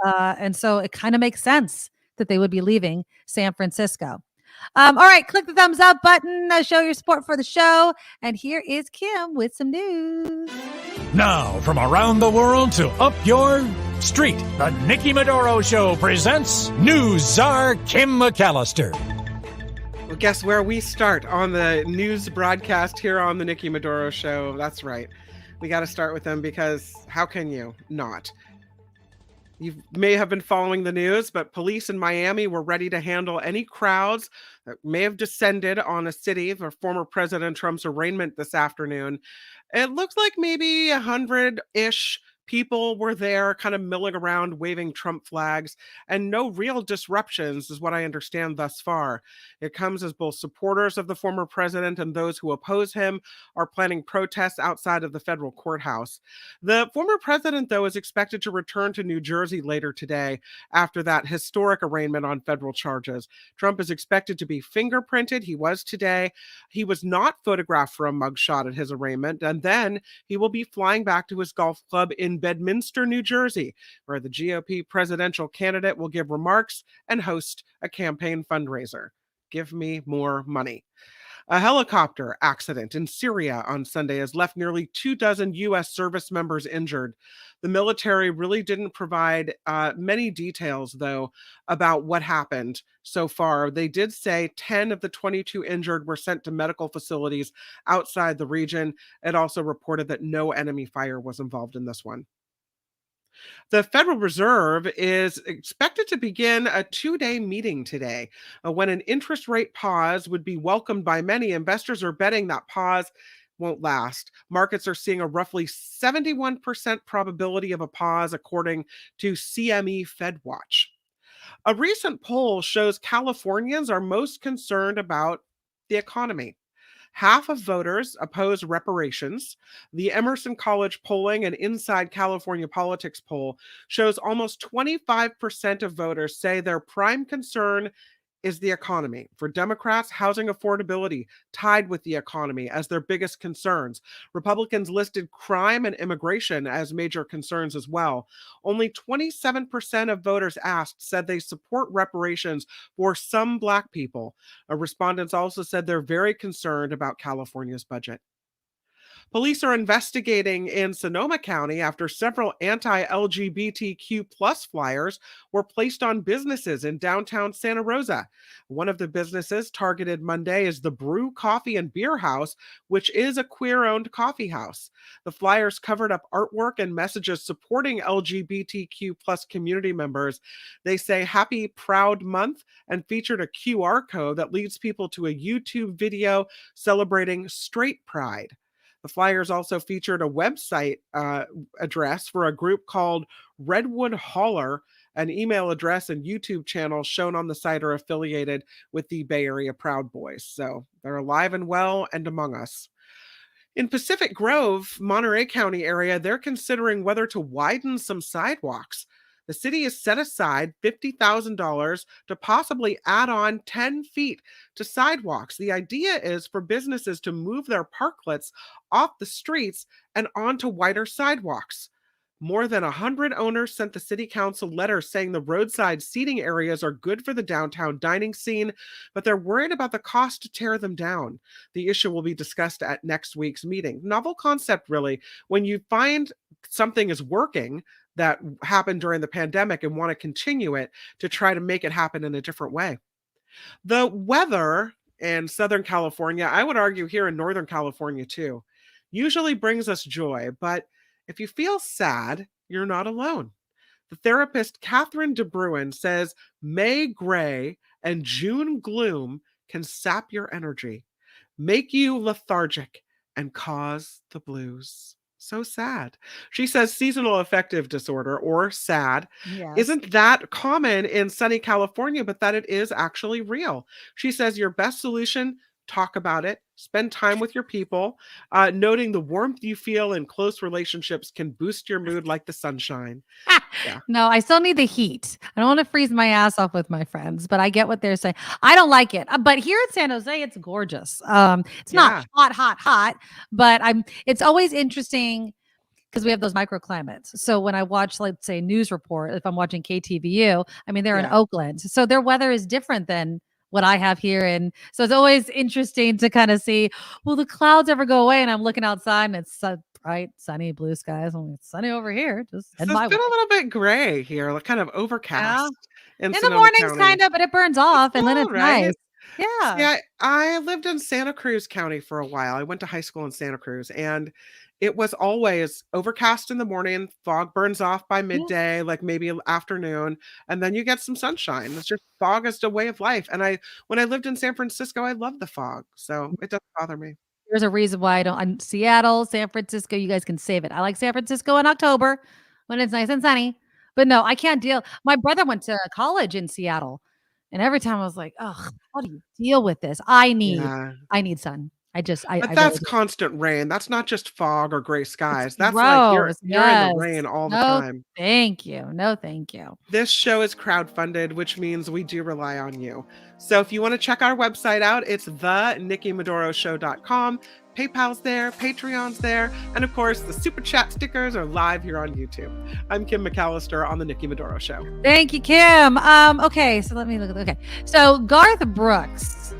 And so it kind of makes sense that they would be leaving San Francisco. All right, click the thumbs up button, show your support for the show. And here is Kim with some news. Now, from around the world to up your street, the Nikki Medoro Show presents News Czar Kim McAllister. Well, guess where we start on the news broadcast here on the Nikki Medoro Show? That's right. We got to start with them because how can you not? You may have been following the news, but police in Miami were ready to handle any crowds that may have descended on a city for former President Trump's arraignment this afternoon. It looks like maybe 100-ish people were there kind of milling around waving Trump flags, and no real disruptions is what I understand thus far. It comes as both supporters of the former president and those who oppose him are planning protests outside of the federal courthouse. The former president, though, is expected to return to New Jersey later today after that historic arraignment on federal charges. Trump is expected to be fingerprinted. He was today. He was not photographed for a mugshot at his arraignment, and then he will be flying back to his golf club in Bedminster, New Jersey, where the GOP presidential candidate will give remarks and host a campaign fundraiser. Give me more money. A helicopter accident in Syria on Sunday has left nearly 24 U.S. service members injured. The military really didn't provide many details, though, about what happened so far. They did say 10 of the 22 injured were sent to medical facilities outside the region. It also reported that no enemy fire was involved in this one. The Federal Reserve is expected to begin a 2-day meeting today. When an interest rate pause would be welcomed by many, investors are betting that pause won't last. Markets are seeing a roughly 71% probability of a pause, according to CME FedWatch. A recent poll shows Californians are most concerned about the economy. Half of voters oppose reparations. The Emerson College polling and Inside California Politics poll shows almost 25% of voters say their prime concern is the economy. For Democrats, housing affordability tied with the economy as their biggest concerns. Republicans listed crime and immigration as major concerns as well. Only 27% of voters asked said they support reparations for some Black people. Respondents also said they're very concerned about California's budget. Police are investigating in Sonoma County after several anti-LGBTQ plus flyers were placed on businesses in downtown Santa Rosa. One of the businesses targeted Monday is the Brew Coffee and Beer House, which is a queer-owned coffee house. The flyers covered up artwork and messages supporting LGBTQ plus community members. They say Happy Proud Month and featured a QR code that leads people to a YouTube video celebrating straight pride. The flyers also featured a website address for a group called Redwood Holler. An email address and YouTube channel shown on the site are affiliated with the Bay Area Proud Boys. So they're alive and well and among us. In Pacific Grove, Monterey County area, they're considering whether to widen some sidewalks. The city has set aside $50,000 to possibly add on 10 feet to sidewalks. The idea is for businesses to move their parklets off the streets and onto wider sidewalks. More than 100 owners sent the city council letters saying the roadside seating areas are good for the downtown dining scene, but they're worried about the cost to tear them down. The issue will be discussed at next week's meeting. Novel concept, really. When you find something is working that happened during the pandemic and want to continue it, to try to make it happen in a different way. The weather in Southern California, I would argue here in Northern California too, usually brings us joy, but if you feel sad, you're not alone. The therapist Catherine DeBruin says May gray and June gloom can sap your energy, make you lethargic, and cause the blues. So sad. She says seasonal affective disorder, or SAD, isn't that common in sunny California, but that it is actually real. She says your best solution, talk about it, spend time with your people, noting the warmth you feel in close relationships can boost your mood like the sunshine. Yeah. No, I still need the heat. I don't want to freeze my ass off with my friends, but I get what they're saying. I don't like it. But here in San Jose, it's gorgeous. It's not hot, but it's always interesting because we have those microclimates. So when I watch, let's say, news report, if I'm watching KTVU, I mean, they're in Oakland. So their weather is different than what I have here. And so it's always interesting to kind of see, will the clouds ever go away? And I'm looking outside and it's bright, sunny, blue skies. Only it's sunny over here. Just so it's been a little bit gray here, like kind of overcast. In the mornings, kind of, but it burns off, and then it's nice. Yeah. Yeah. I lived in Santa Cruz County for a while. I went to high school in Santa Cruz, and it was always overcast in the morning, fog burns off by midday, like maybe afternoon, and then you get some sunshine. It's just fog is a way of life. And when I lived in San Francisco, I loved the fog, so it doesn't bother me. There's a reason why I'm Seattle, San Francisco. You guys can save it. I like San Francisco in October when it's nice and sunny. But no, I can't deal. My brother went to college in Seattle, and every time I was like, "Ugh, how do you deal with this? I need sun. But that's really constant rain. That's not just fog or gray skies. That's gross. Like you're in the rain all the time. Thank you. No, thank you. This show is crowdfunded, which means we do rely on you. So if you want to check our website out, it's thenikkimedoroshow.com. PayPal's there, Patreon's there, and of course, the Super Chat stickers are live here on YouTube. I'm Kim McAllister on the Nikki Medoro Show. Thank you, Kim. Okay, so let me look at so Garth Brooks.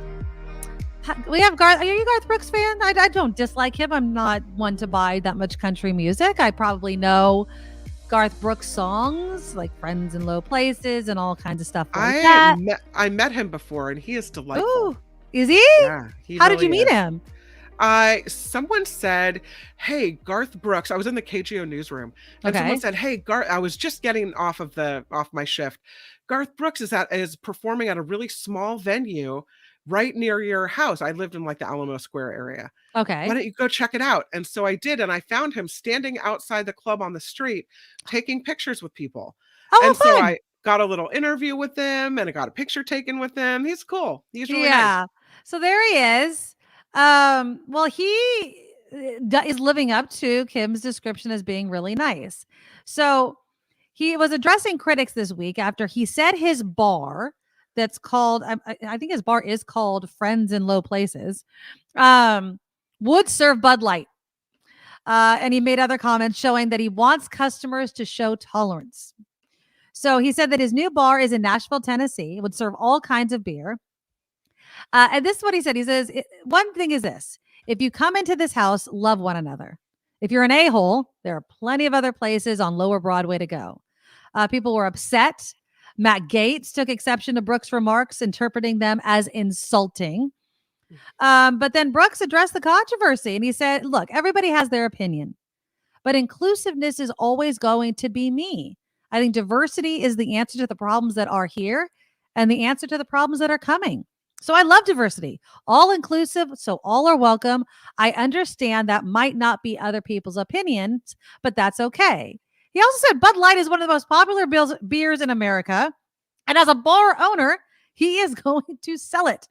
We have Garth. Are you a Garth Brooks fan? I don't dislike him. I'm not one to buy that much country music. I probably know Garth Brooks songs like Friends in Low Places and all kinds of stuff like that. I met him before, and he is delightful. Ooh, is he? Yeah. How did you meet him? Someone said, "Hey, Garth Brooks." I was in the KGO newsroom, and someone said, "Hey, Garth." I was just getting off my shift. Garth Brooks is performing at a really small venue right near your house. I lived in like the Alamo Square area. Okay. Why don't you go check it out? And so I did, and I found him standing outside the club on the street taking pictures with people. Oh, and fun. so I got a little interview with him, and I got a picture taken with him. He's cool. He's really nice. So there he is. Well, he is living up to Kim's description as being really nice. So he was addressing critics this week after he said his bar that's called, I think his bar is called Friends in Low Places, would serve Bud Light. And he made other comments showing that he wants customers to show tolerance. So he said that his new bar is in Nashville, Tennessee. It would serve all kinds of beer. And this is what he said. He says, one thing is this. If you come into this house, love one another. If you're an a-hole, there are plenty of other places on Lower Broadway to go. People were upset. Matt Gaetz took exception to Brooks' remarks, interpreting them as insulting. But then Brooks addressed the controversy and he said, look, everybody has their opinion, but inclusiveness is always going to be me. I think diversity is the answer to the problems that are here and the answer to the problems that are coming. So I love diversity, all inclusive. So all are welcome. I understand that might not be other people's opinions, but that's okay. He also said Bud Light is one of the most popular beers in America. And as a bar owner, he is going to sell it.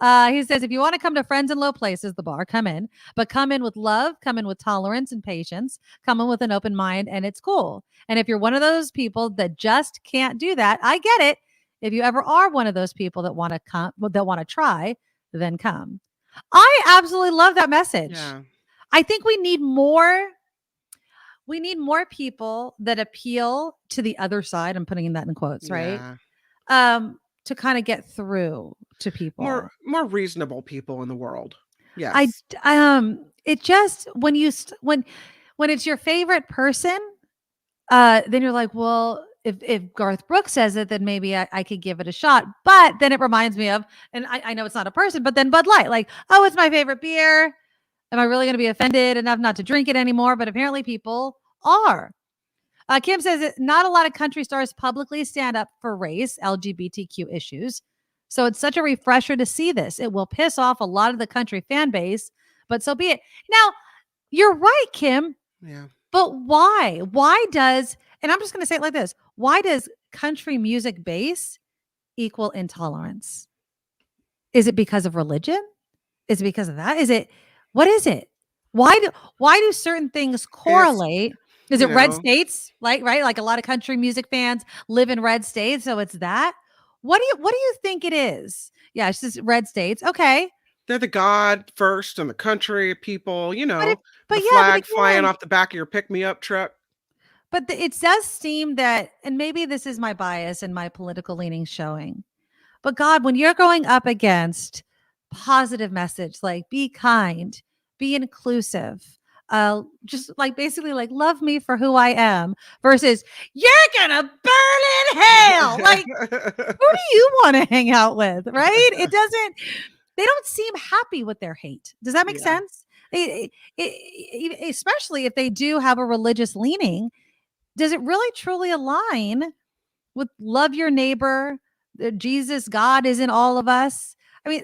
He says, if you want to come to Friends in Low Places, the bar, come in, but come in with love, come in with tolerance and patience, come in with an open mind, and it's cool. And if you're one of those people that just can't do that, I get it. If you ever are one of those people that want to come, that want to try, then come. I absolutely love that message. Yeah. I think we need more people that appeal to the other side. I'm putting that in quotes, right? To kind of get through to people. More reasonable people in the world. Yes. It just when it's your favorite person, then you're like, well, if Garth Brooks says it, then maybe I could give it a shot. But then it reminds me of, and I know it's not a person, but then Bud Light, like, oh, it's my favorite beer. Am I really going to be offended enough not to drink it anymore? But apparently people are. Kim says that not a lot of country stars publicly stand up for race, LGBTQ issues. So it's such a refresher to see this. It will piss off a lot of the country fan base, but so be it. Now, you're right, Kim. Yeah. But why? And I'm just going to say it like this. Why does country music base equal intolerance? Is it because of religion? Is it because of that? What is it? Why do certain things correlate? Is it red states? Right? Like a lot of country music fans live in red states. So it's that. What do you think it is? Yeah, it's just red states. Okay. They're the God first and the country people, but the flag flying off the back of your pick-me-up truck. But it does seem that, and maybe this is my bias and my political leanings showing, but God, when you're going up against positive message, like be kind, be inclusive, just like basically like love me for who I am versus you're gonna burn in hell. Like, who do you want to hang out with? Right? They don't seem happy with their hate. Does that make sense? Especially if they do have a religious leaning, does it really truly align with love your neighbor? Jesus, God is in all of us. I mean,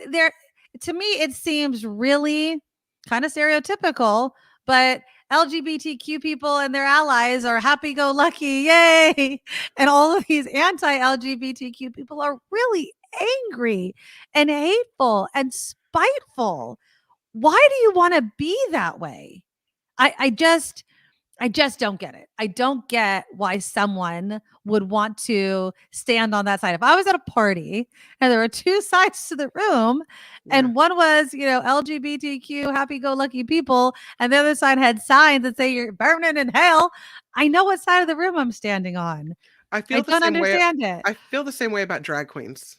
to me, it seems really kind of stereotypical, but LGBTQ people and their allies are happy-go-lucky, yay! And all of these anti-LGBTQ people are really angry and hateful and spiteful. Why do you want to be that way? I just don't get it. I don't get why someone would want to stand on that side. If I was at a party and there were two sides to the room and one was, LGBTQ happy-go-lucky people and the other side had signs that say you're burning in hell, I know what side of the room I'm standing on. I don't understand it. I feel the same way about drag queens.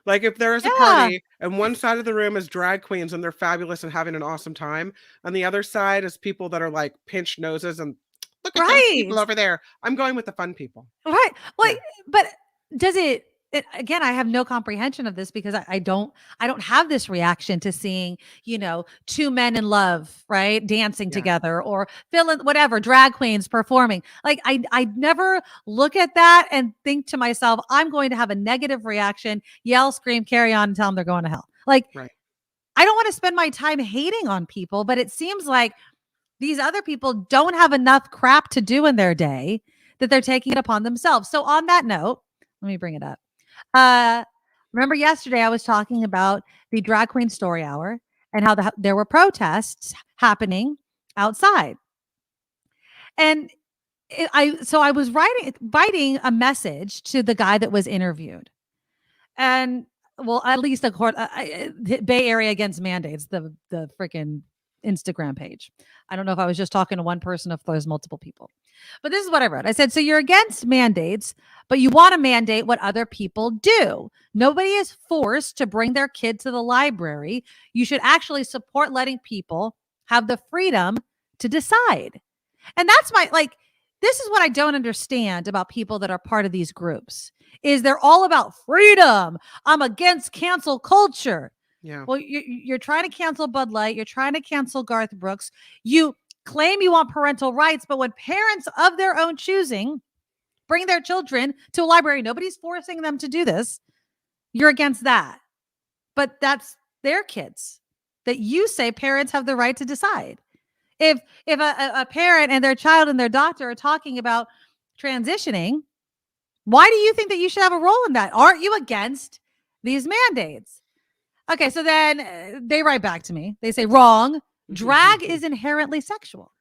Like if there is a party and one side of the room is drag queens and they're fabulous and having an awesome time, and the other side is people that are like pinched noses and look at those people over there. I'm going with the fun people. Right. Like, but does it again, I have no comprehension of this because I don't have this reaction to seeing, two men in love, right? Dancing together or whatever, drag queens performing. Like I never look at that and think to myself, I'm going to have a negative reaction, yell, scream, carry on and tell them they're going to hell. Like, I don't want to spend my time hating on people, but it seems like these other people don't have enough crap to do in their day that they're taking it upon themselves. So on that note, let me bring it up. Remember yesterday I was talking about the drag queen story hour and how there were protests happening outside. And I was writing a message to the guy that was interviewed. And well, at least Bay Area against mandates, the freaking Instagram page. I don't know if I was just talking to one person, if there's multiple people. But this is what I wrote. I said, so you're against mandates, but you want to mandate what other people do. Nobody is forced to bring their kid to the library. You should actually support letting people have the freedom to decide. And that's this is what I don't understand about people that are part of these groups, is they're all about freedom. I'm against cancel culture. Yeah. Well, you're trying to cancel Bud Light. You're trying to cancel Garth Brooks. You claim you want parental rights, but when parents of their own choosing bring their children to a library, nobody's forcing them to do this. You're against that. But that's their kids that you say parents have the right to decide. If a parent and their child and their doctor are talking about transitioning, why do you think that you should have a role in that? Aren't you against these mandates? Okay, so then they write back to me. They say, wrong. Drag is inherently sexual.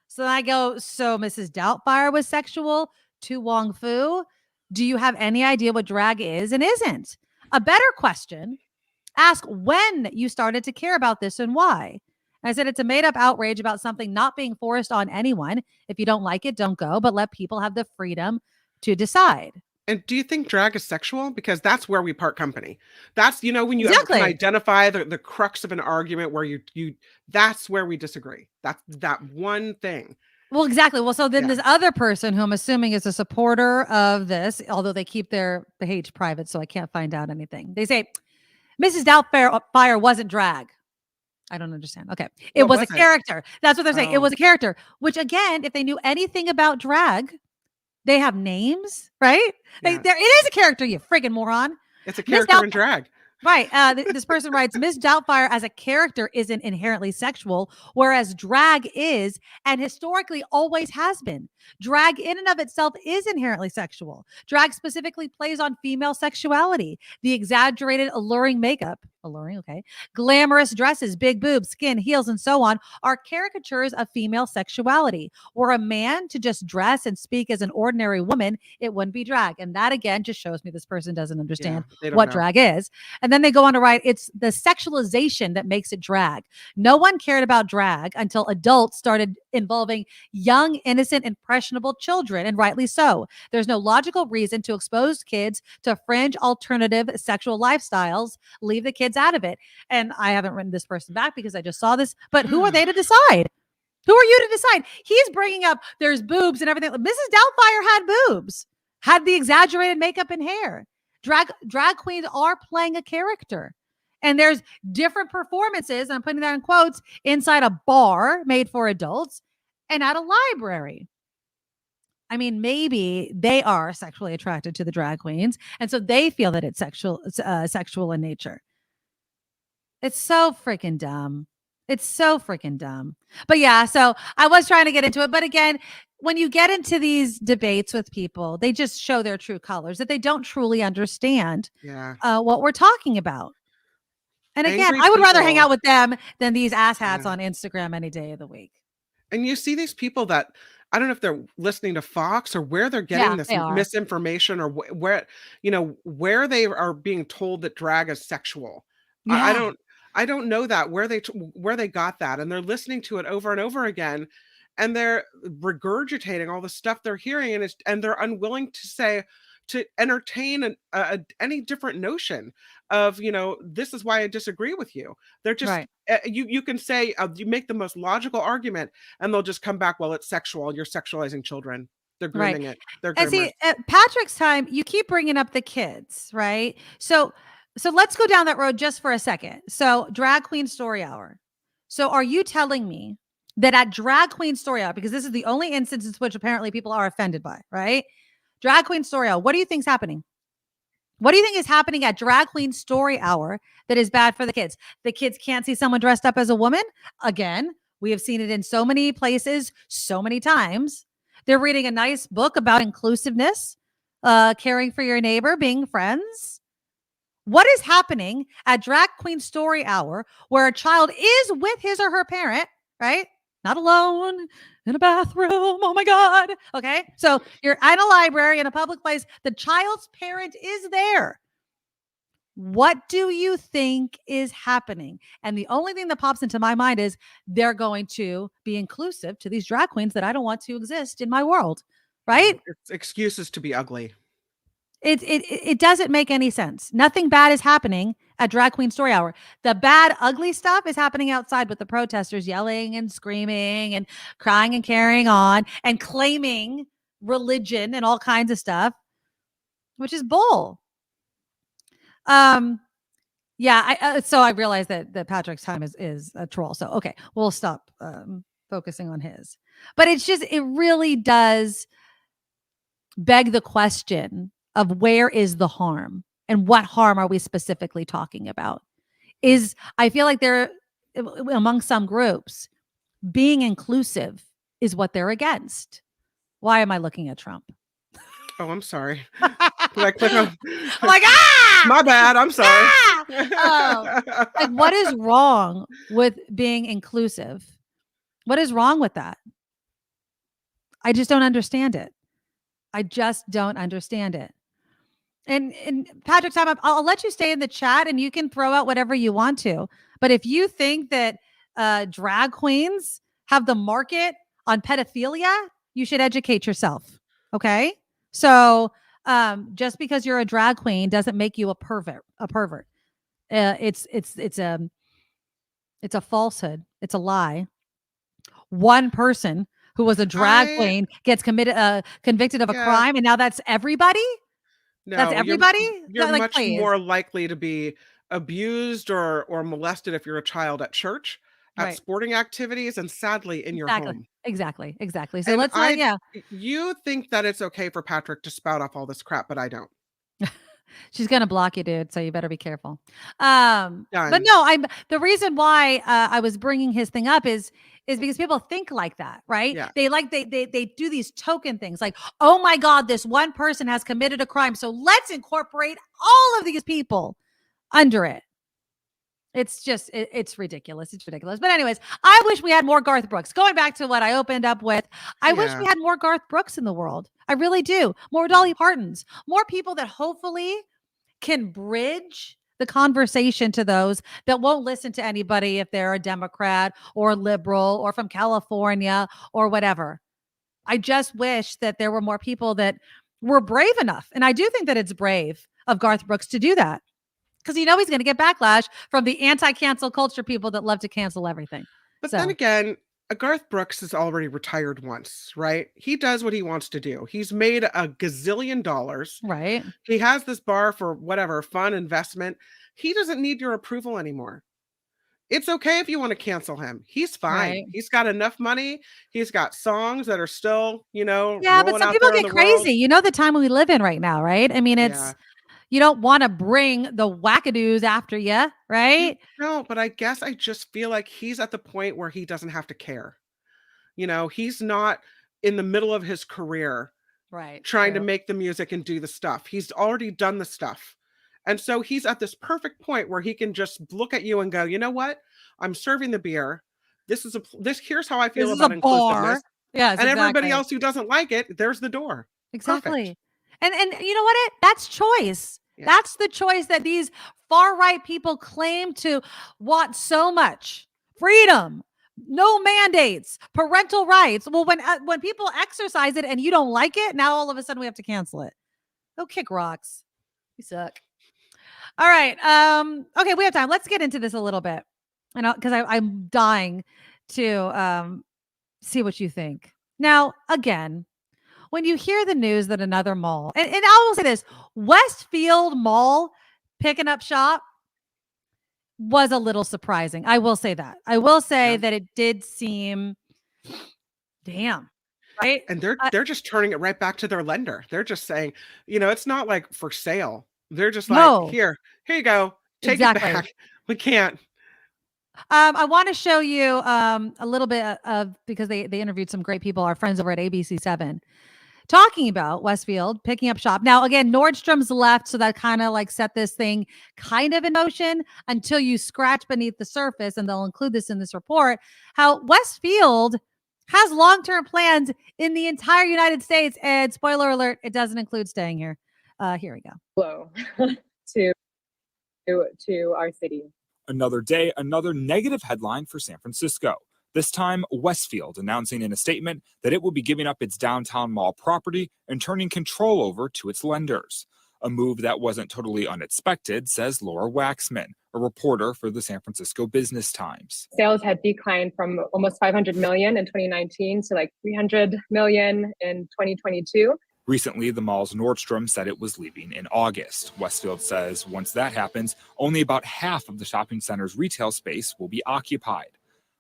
So I go, so Mrs. Doubtfire was sexual to Wong Fu. Do you have any idea what drag is and isn't? A better question, ask when you started to care about this and why. I said, it's a made up outrage about something not being forced on anyone. If you don't like it, don't go, but let people have the freedom to decide. And do you think drag is sexual? Because that's where we part company. That's, when you ever can identify the crux of an argument where you that's where we disagree. That's that one thing. Well, exactly. Well, so then this other person who I'm assuming is a supporter of this, although they keep their page private, so I can't find out anything. They say, Mrs. Doubtfire wasn't drag. I don't understand. Okay. It was a character. That's what they're saying. It was a character, which again, if they knew anything about drag, they have names, right? Yeah. It is a character, you friggin' moron. It's a character in drag. Right. This person writes, Miss Doubtfire as a character isn't inherently sexual, whereas drag is, and historically always has been. Drag in and of itself is inherently sexual. Drag specifically plays on female sexuality, the exaggerated, alluring makeup, glamorous dresses, big boobs, skin, heels, and so on are caricatures of female sexuality. Were a man to just dress and speak as an ordinary woman, it wouldn't be drag. And that again just shows me this person doesn't understand what drag is. And then they go on to write, it's the sexualization that makes it drag. No one cared about drag until adults started involving young, innocent, impressionable children, and rightly so. There's no logical reason to expose kids to fringe alternative sexual lifestyles. Leave the kids out of it. And I haven't written this person back because I just saw this, but who are they to decide? Who are you to decide? He's bringing up there's boobs and everything. Mrs. Doubtfire had boobs, had the exaggerated makeup and hair. Drag queens are playing a character, and there's different performances, and I'm putting that in quotes, inside a bar made for adults and at a library. I mean, maybe they are sexually attracted to the drag queens, and so they feel that it's sexual in nature. It's so freaking dumb. It's so freaking dumb. But yeah, so I was trying to get into it, but again, when you get into these debates with people, they just show their true colors, that they don't truly understand what we're talking about. And again, I would rather hang out with them than these asshats on Instagram any day of the week. And you see these people that, I don't know if they're listening to Fox or where they're getting this misinformation, or where they are being told that drag is sexual. Yeah. I don't know that where they got that, and they're listening to it over and over again. And they're regurgitating all the stuff they're hearing, and they're unwilling to entertain any different notion of, this is why I disagree with you. They're just, you can say, you make the most logical argument, and they'll just come back, well, it's sexual. You're sexualizing children. They're grooming it. They're groomers. And see, at Patrick's time, you keep bringing up the kids, right? So let's go down that road just for a second. So Drag Queen Story Hour. So are you telling me that at Drag Queen Story Hour, because this is the only instance in which apparently people are offended by, right? Drag Queen Story Hour, what do you think is happening? What do you think is happening at Drag Queen Story Hour that is bad for the kids? The kids can't see someone dressed up as a woman? Again, we have seen it in so many places, so many times. They're reading a nice book about inclusiveness, caring for your neighbor, being friends. What is happening at Drag Queen Story Hour where a child is with his or her parent, right? Not alone in a bathroom. Oh my God. Okay. So you're at a library in a public place. The child's parent is there. What do you think is happening? And the only thing that pops into my mind is they're going to be inclusive to these drag queens that I don't want to exist in my world, right? It's excuses to be ugly. It doesn't make any sense. Nothing bad is happening at Drag Queen Story Hour. The bad, ugly stuff is happening outside with the protesters yelling and screaming and crying and carrying on and claiming religion and all kinds of stuff, which is bull. So I realized that Patrick's time is a troll. So okay, we'll stop focusing on his. But it really does beg the question of where is the harm and what harm are we specifically talking about? I feel like among some groups, being inclusive is what they're against. Why am I looking at Trump? Oh, I'm sorry. Did I click on? I'm like, my bad. I'm sorry. Like, what is wrong with being inclusive? What is wrong with that? I just don't understand it. And Patrick, time, I'll let you stay in the chat and you can throw out whatever you want to. But if you think that drag queens have the market on pedophilia, you should educate yourself. Okay. So just because you're a drag queen doesn't make you a pervert. It's a falsehood. It's a lie. One person who was a drag queen gets convicted of a crime, and now that's everybody. No, that's everybody. You're much more likely to be abused or molested if you're a child at church, at sporting activities, and sadly in your home. Exactly. So and You think that it's okay for Patrick to spout off all this crap, but I don't. She's gonna block you, dude. So you better be careful. But no, the reason why I was bringing his thing up is because people think like that, right? Yeah. They do these token things like, oh my God, this one person has committed a crime, so let's incorporate all of these people under it. It's just, it's ridiculous. It's ridiculous. But anyways, I wish we had more Garth Brooks. Going back to what I opened up with, I wish we had more Garth Brooks in the world. I really do. More Dolly Partons, more people that hopefully can bridge the conversation to those that won't listen to anybody if they're a Democrat or a liberal or from California or whatever. I just wish that there were more people that were brave enough. And I do think that it's brave of Garth Brooks to do that. Because he's going to get backlash from the anti-cancel culture people that love to cancel everything. But then again, Garth Brooks is already retired once, right? He does what he wants to do. He's made a gazillion dollars. Right. He has this bar for whatever, fun investment. He doesn't need your approval anymore. It's okay if you want to cancel him. He's fine. Right. He's got enough money. He's got songs that are still, Yeah, but some people get crazy. You know the time we live in right now, right? I mean, you don't want to bring the wackadoos after you, right? No, but I guess I just feel like he's at the point where he doesn't have to care. He's not in the middle of his career, right? Trying to make the music and do the stuff. He's already done the stuff. And so he's at this perfect point where he can just look at you and go, you know what? I'm serving the beer. Here's how I feel about inclusiveness. Yes, and everybody else who doesn't like it, there's the door. Exactly. Perfect. And you know what? That's choice. Yeah. That's the choice that these far-right people claim to want so much. Freedom, no mandates, parental rights. Well, when people exercise it and you don't like it, now all of a sudden we have to cancel it. Go kick rocks. You suck. All right. Okay, we have time. Let's get into this a little bit. Because I'm dying to see what you think. Now, again, when you hear the news that another mall, and I will say this, Westfield Mall picking up shop was a little surprising. I will say that. I will say that it did seem, damn, right? And they're just turning it right back to their lender. They're just saying, it's not like for sale. They're just like, here you go, take it back. We can't. I want to show you a little bit of, because they interviewed some great people, our friends over at ABC7, talking about Westfield picking up shop. Now, again, Nordstrom's left, so that kind of like set this thing kind of in motion until you scratch beneath the surface, and they'll include this in this report, how Westfield has long-term plans in the entire United States, and spoiler alert, it doesn't include staying here. Here we go. Hello. to our city. Another day, another negative headline for San Francisco. This time, Westfield announcing in a statement that it will be giving up its downtown mall property and turning control over to its lenders. A move that wasn't totally unexpected, says Laura Waxman, a reporter for the San Francisco Business Times. Sales had declined from almost 500 million in 2019 to like 300 million in 2022. Recently, the mall's Nordstrom said it was leaving in August. Westfield says once that happens, only about half of the shopping center's retail space will be occupied.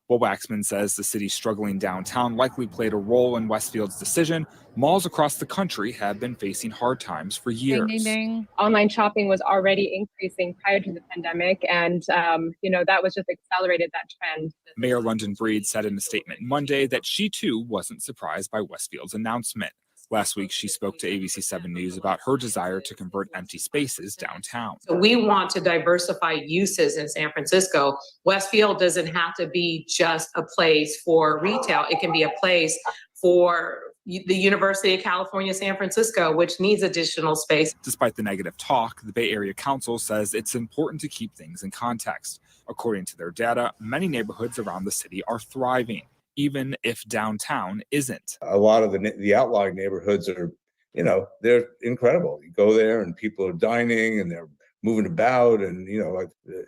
While Waxman says the city struggling downtown likely played a role in Westfield's decision, malls across the country have been facing hard times for years. Ding, ding, ding. Online shopping was already increasing prior to the pandemic, and that was just accelerated that trend. Mayor London Breed said in a statement Monday that she too wasn't surprised by Westfield's announcement. Last week, she spoke to ABC 7 News about her desire to convert empty spaces downtown. So we want to diversify uses in San Francisco. Westfield doesn't have to be just a place for retail. It can be a place for the University of California, San Francisco, which needs additional space. Despite the negative talk, the Bay Area Council says it's important to keep things in context. According to their data, many neighborhoods around the city are thriving, even if downtown isn't. A lot of the outlying neighborhoods are, they're incredible. You go there and people are dining and they're moving about and,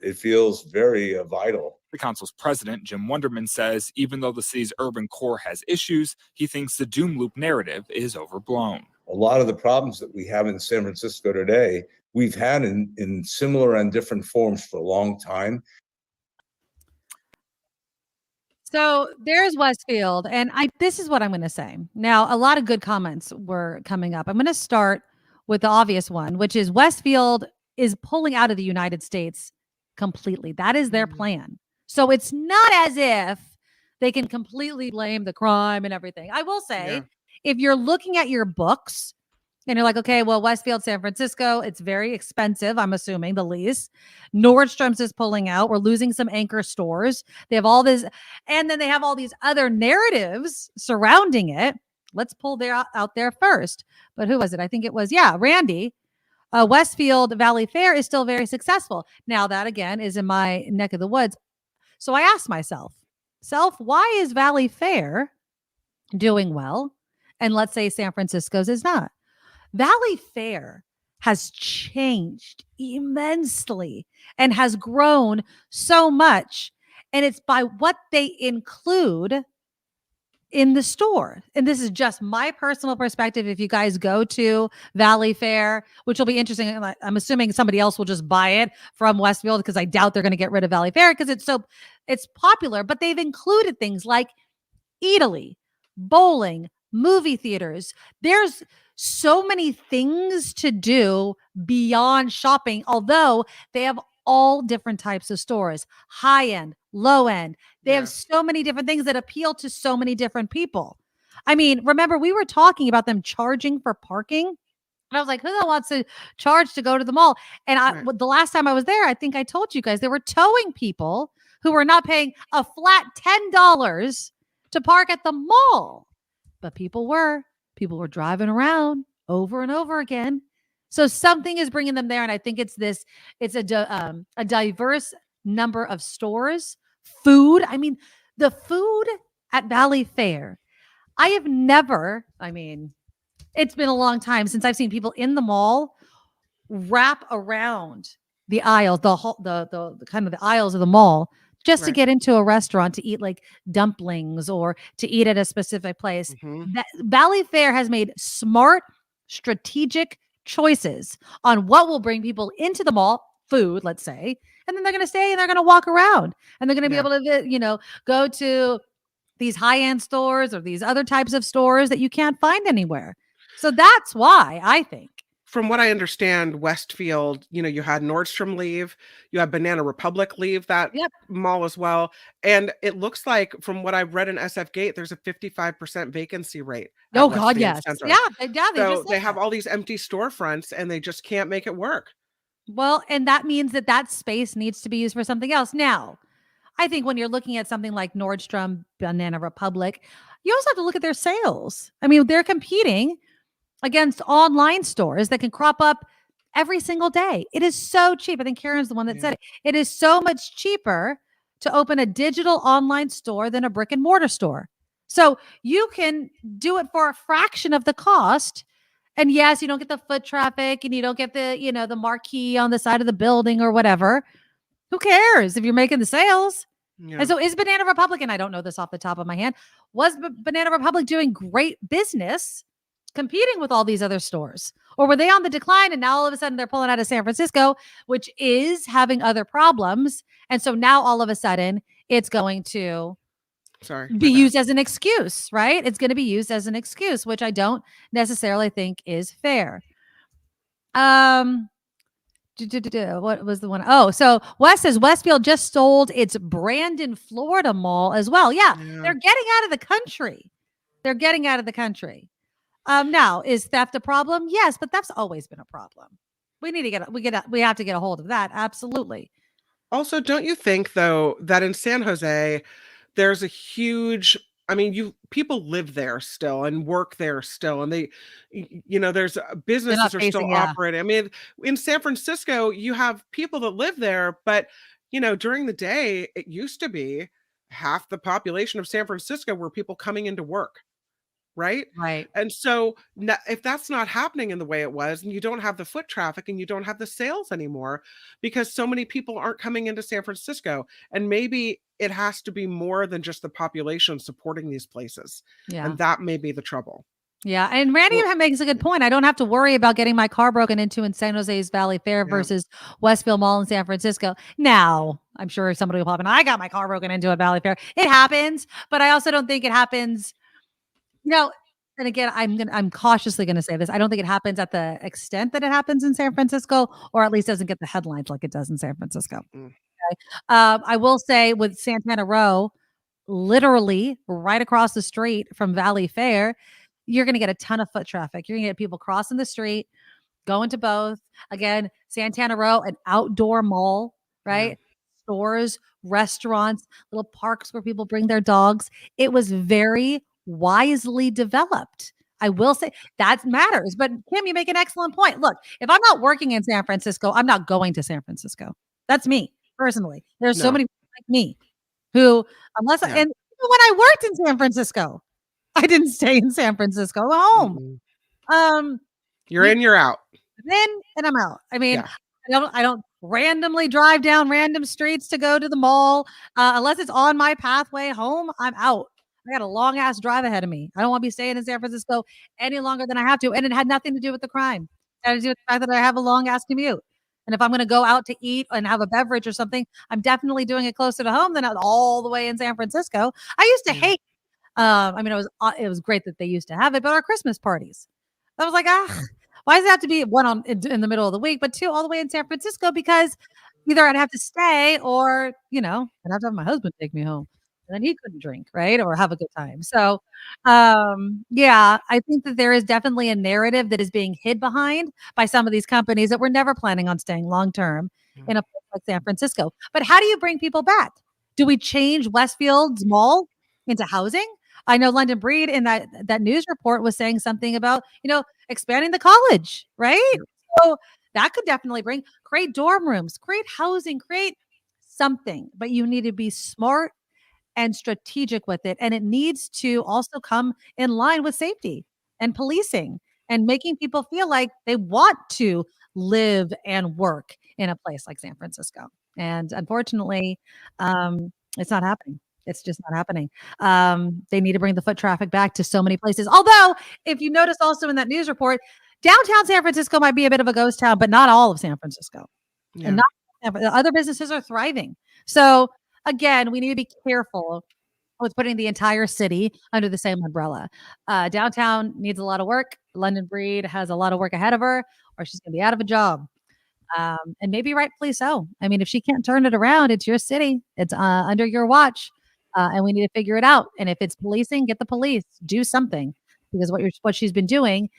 it feels very vital. The council's president, Jim Wunderman, says even though the city's urban core has issues, he thinks the doom loop narrative is overblown. A lot of the problems that we have in San Francisco today, we've had in similar and different forms for a long time. So there's Westfield, and this is what I'm going to say. Now, a lot of good comments were coming up. I'm going to start with the obvious one, which is Westfield is pulling out of the United States completely. That is their plan. So it's not as if they can completely blame the crime and everything. I will say, if you're looking at your books and you're like, okay, well, Westfield, San Francisco, it's very expensive, I'm assuming, the lease. Nordstrom's is pulling out. We're losing some anchor stores. They have all this, and then they have all these other narratives surrounding it. Let's pull out there first. But who was it? I think it was, Randy. Westfield Valley Fair is still very successful. Now that, again, is in my neck of the woods. So I asked myself, why is Valley Fair doing well? And let's say San Francisco's is not. Valley Fair has changed immensely and has grown so much. And it's by what they include in the store. And this is just my personal perspective. If you guys go to Valley Fair, which will be interesting, I'm assuming somebody else will just buy it from Westfield because I doubt they're going to get rid of Valley Fair because it's popular, but they've included things like Eataly, bowling, movie theaters. There's so many things to do beyond shopping, although they have all different types of stores, high end, low end. They have so many different things that appeal to so many different people. I mean, remember, we were talking about them charging for parking. And I was like, who the hell wants to charge to go to the mall? And the last time I was there, I think I told you guys, they were towing people who were not paying a flat $10 to park at the mall. But people were driving around over and over again. So something is bringing them there. And I think it's a diverse number of stores, food. I mean, the food at Valley Fair, it's been a long time since I've seen people in the mall wrap around the aisles, the kind of the aisles of the mall just to get into a restaurant to eat like dumplings or to eat at a specific place. That Valley Fair has made smart, strategic choices on what will bring people into the mall, food, let's say, and then they're going to stay and they're going to walk around and they're going to be able to, go to these high-end stores or these other types of stores that you can't find anywhere. So that's why I think. From what I understand, Westfield, you had Nordstrom leave, you had Banana Republic leave that mall as well. And it looks like, from what I've read in SF Gate, there's a 55% vacancy rate. Oh, God, yes. Center. Yeah. They have all these empty storefronts and they just can't make it work. Well, and that means that space needs to be used for something else. Now, I think when you're looking at something like Nordstrom, Banana Republic, you also have to look at their sales. I mean, they're competing against online stores that can crop up every single day. It is so cheap. I think Karen's the one that said it. It is so much cheaper to open a digital online store than a brick and mortar store. So you can do it for a fraction of the cost. And yes, you don't get the foot traffic and you don't get the, the marquee on the side of the building or whatever. Who cares if you're making the sales? Yeah. And so is Banana Republic, and I don't know this off the top of my hand, was Banana Republic doing great business competing with all these other stores? Or were they on the decline and now all of a sudden they're pulling out of San Francisco, which is having other problems? And so now all of a sudden it's going to be used as an excuse, right? It's going to be used as an excuse, which I don't necessarily think is fair. What was the one? Oh, so Wes says Westfield just sold its Brandon, Florida mall as well. Yeah, they're getting out of the country. They're getting out of the country. Now, is theft a problem? Yes, but that's always been a problem. We need to we have to get a hold of that. Absolutely. Also, don't you think though that in San Jose, there's a huge, people live there still and work there still, and there's businesses are still operating. In San Francisco, you have people that live there, but during the day, it used to be half the population of San Francisco were people coming into work. Right. And so if that's not happening in the way it was, and you don't have the foot traffic and you don't have the sales anymore because so many people aren't coming into San Francisco, and maybe it has to be more than just the population supporting these places. Yeah. And that may be the trouble. Yeah. And Randy makes a good point. I don't have to worry about getting my car broken into in San Jose's Valley Fair versus Westfield Mall in San Francisco. Now, I'm sure somebody will pop in. I got my car broken into at Valley Fair. It happens, but I also don't think it happens. And again, I'm cautiously going to say this. I don't think it happens at the extent that it happens in San Francisco, or at least doesn't get the headlines like it does in San Francisco. Okay? I will say with Santana Row, literally right across the street from Valley Fair, you're going to get a ton of foot traffic. You're going to get people crossing the street, going to both. Again, Santana Row, an outdoor mall, right? Yeah. Stores, restaurants, little parks where people bring their dogs. It was very wisely developed. I will say that matters. But Kim, you make an excellent point. Look, if I'm not working in San Francisco, I'm not going to San Francisco. That's me personally. There's so many people like me who, and even when I worked in San Francisco, I didn't stay in San Francisco. I'm home. You're in, you're out. In and I'm out. I don't randomly drive down random streets to go to the mall unless it's on my pathway home. I'm out. I got a long ass drive ahead of me. I don't want to be staying in San Francisco any longer than I have to. And it had nothing to do with the crime. It had to do with the fact that I have a long ass commute. And if I'm going to go out to eat and have a beverage or something, I'm definitely doing it closer to home than all the way in San Francisco. I used to hate, it was great that they used to have it, but our Christmas parties, I was like, why does it have to be one in the middle of the week, but two all the way in San Francisco? Because either I'd have to stay or, I'd have to have my husband take me home. And then he couldn't drink, right? Or have a good time. So, I think that there is definitely a narrative that is being hid behind by some of these companies that were never planning on staying long-term in a place like San Francisco. But how do you bring people back? Do we change Westfield's mall into housing? I know London Breed in that news report was saying something about, expanding the college, right? So that could definitely create dorm rooms, create housing, create something, but you need to be smart and strategic with it. And it needs to also come in line with safety and policing and making people feel like they want to live and work in a place like San Francisco. And unfortunately, it's not happening. It's just not happening. They need to bring the foot traffic back to so many places. Although, if you notice also in that news report, downtown San Francisco might be a bit of a ghost town, but not all of San Francisco. Yeah. And other businesses are thriving. So again, we need to be careful with putting the entire city under the same umbrella. Downtown needs a lot of work. London Breed has a lot of work ahead of her, or she's going to be out of a job. And maybe rightfully so. If she can't turn it around, it's your city. It's under your watch. And we need to figure it out. And if it's policing, get the police. Do something. Because what she's been doing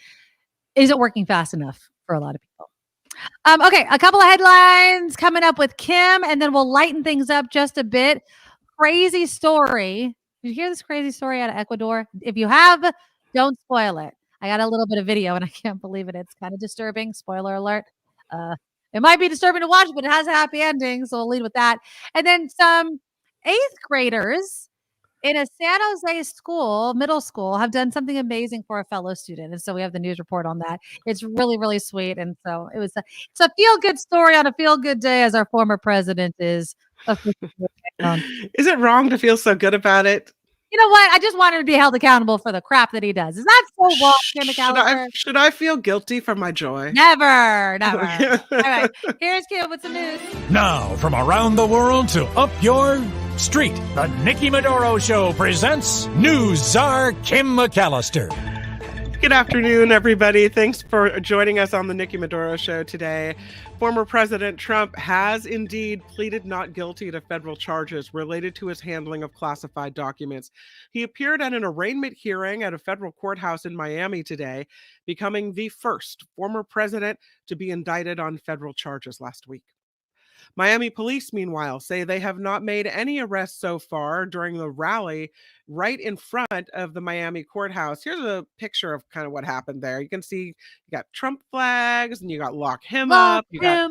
isn't working fast enough for a lot of people. Okay, a couple of headlines coming up with Kim, and then we'll lighten things up just a bit. Crazy story. Did you hear this crazy story out of Ecuador? If you have, don't spoil it. I got a little bit of video, and I can't believe it. It's kind of disturbing. Spoiler alert. It might be disturbing to watch, but it has a happy ending, so we'll lead with that. And then some 8th graders in a San Jose school, middle school, have done something amazing for a fellow student. And so we have the news report on that. It's really, really sweet. And so it's a feel-good story on a feel-good day, as our former president is. Is it wrong to feel so good about it? You know what? I just wanted to be held accountable for the crap that he does. Is that so wrong, Kim McAllister? Should I feel guilty for my joy? Never. All right. Here's Kim with some news. Now, from around the world to up your street, the Nikki Medoro Show presents News Czar Kim McAllister. Good afternoon, everybody. Thanks for joining us on the Nikki Medoro Show today. Former President Trump has indeed pleaded not guilty to federal charges related to his handling of classified documents. He appeared at an arraignment hearing at a federal courthouse in Miami today, becoming the first former president to be indicted on federal charges last week. Miami police, meanwhile, say they have not made any arrests so far during the rally right in front of the Miami courthouse. Here's a picture of kind of what happened there. You can see you got Trump flags and you got lock him up. You got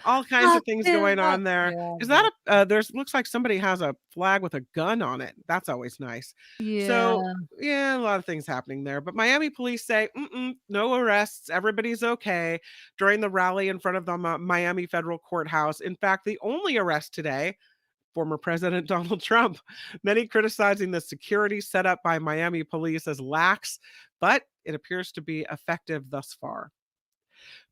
all kinds of things going on there. Yeah. Is that looks like somebody has a flag with a gun on it. That's always nice. Yeah. So yeah, a lot of things happening there. But Miami police say, no arrests. Everybody's okay during the rally in front of the Miami federal courthouse. In fact, the only arrest today, former President Donald Trump, many criticizing the security set up by Miami police as lax, but it appears to be effective thus far.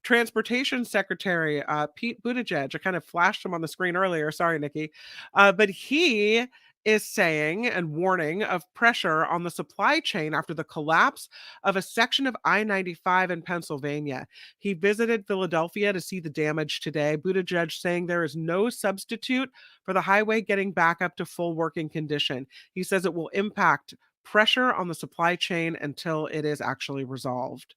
Transportation Secretary Pete Buttigieg, I kind of flashed him on the screen earlier. Sorry, Nikki. But he is saying and warning of pressure on the supply chain after the collapse of a section of I-95 in Pennsylvania. He visited Philadelphia to see the damage today. Buttigieg saying there is no substitute for the highway getting back up to full working condition. He says it will impact pressure on the supply chain until it is actually resolved.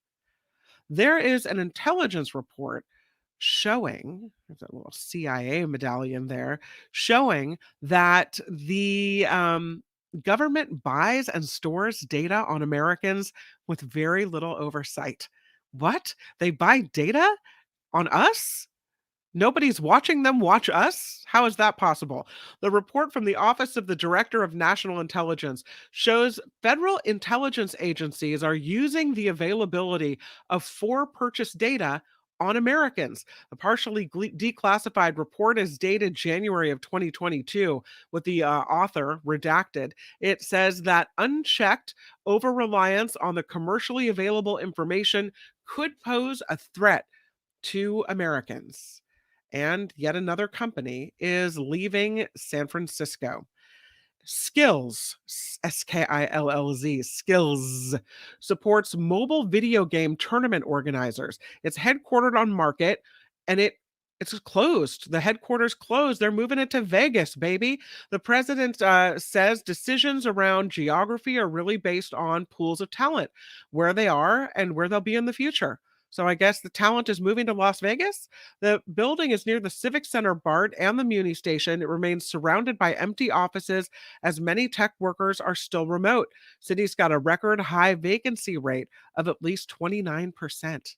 There is an intelligence report showing, there's a little CIA medallion there, showing that the government buys and stores data on Americans with very little oversight. What? They buy data on us? Nobody's watching them watch us? How is that possible? The report from the Office of the Director of National Intelligence shows federal intelligence agencies are using the availability of for-purchase data on Americans. The partially declassified report is dated January of 2022 with the author redacted. It says that unchecked over-reliance on the commercially available information could pose a threat to Americans. And yet another company is leaving San Francisco. Skills, S-K-I-L-L-Z, Skills, supports mobile video game tournament organizers. It's headquartered on Market, and it's closed. The headquarters closed. They're moving it to Vegas, baby. The president says decisions around geography are really based on pools of talent, where they are and where they'll be in the future. So I guess the talent is moving to Las Vegas. The building is near the Civic Center BART and the Muni Station. It remains surrounded by empty offices as many tech workers are still remote. City's got a record high vacancy rate of at least 29%.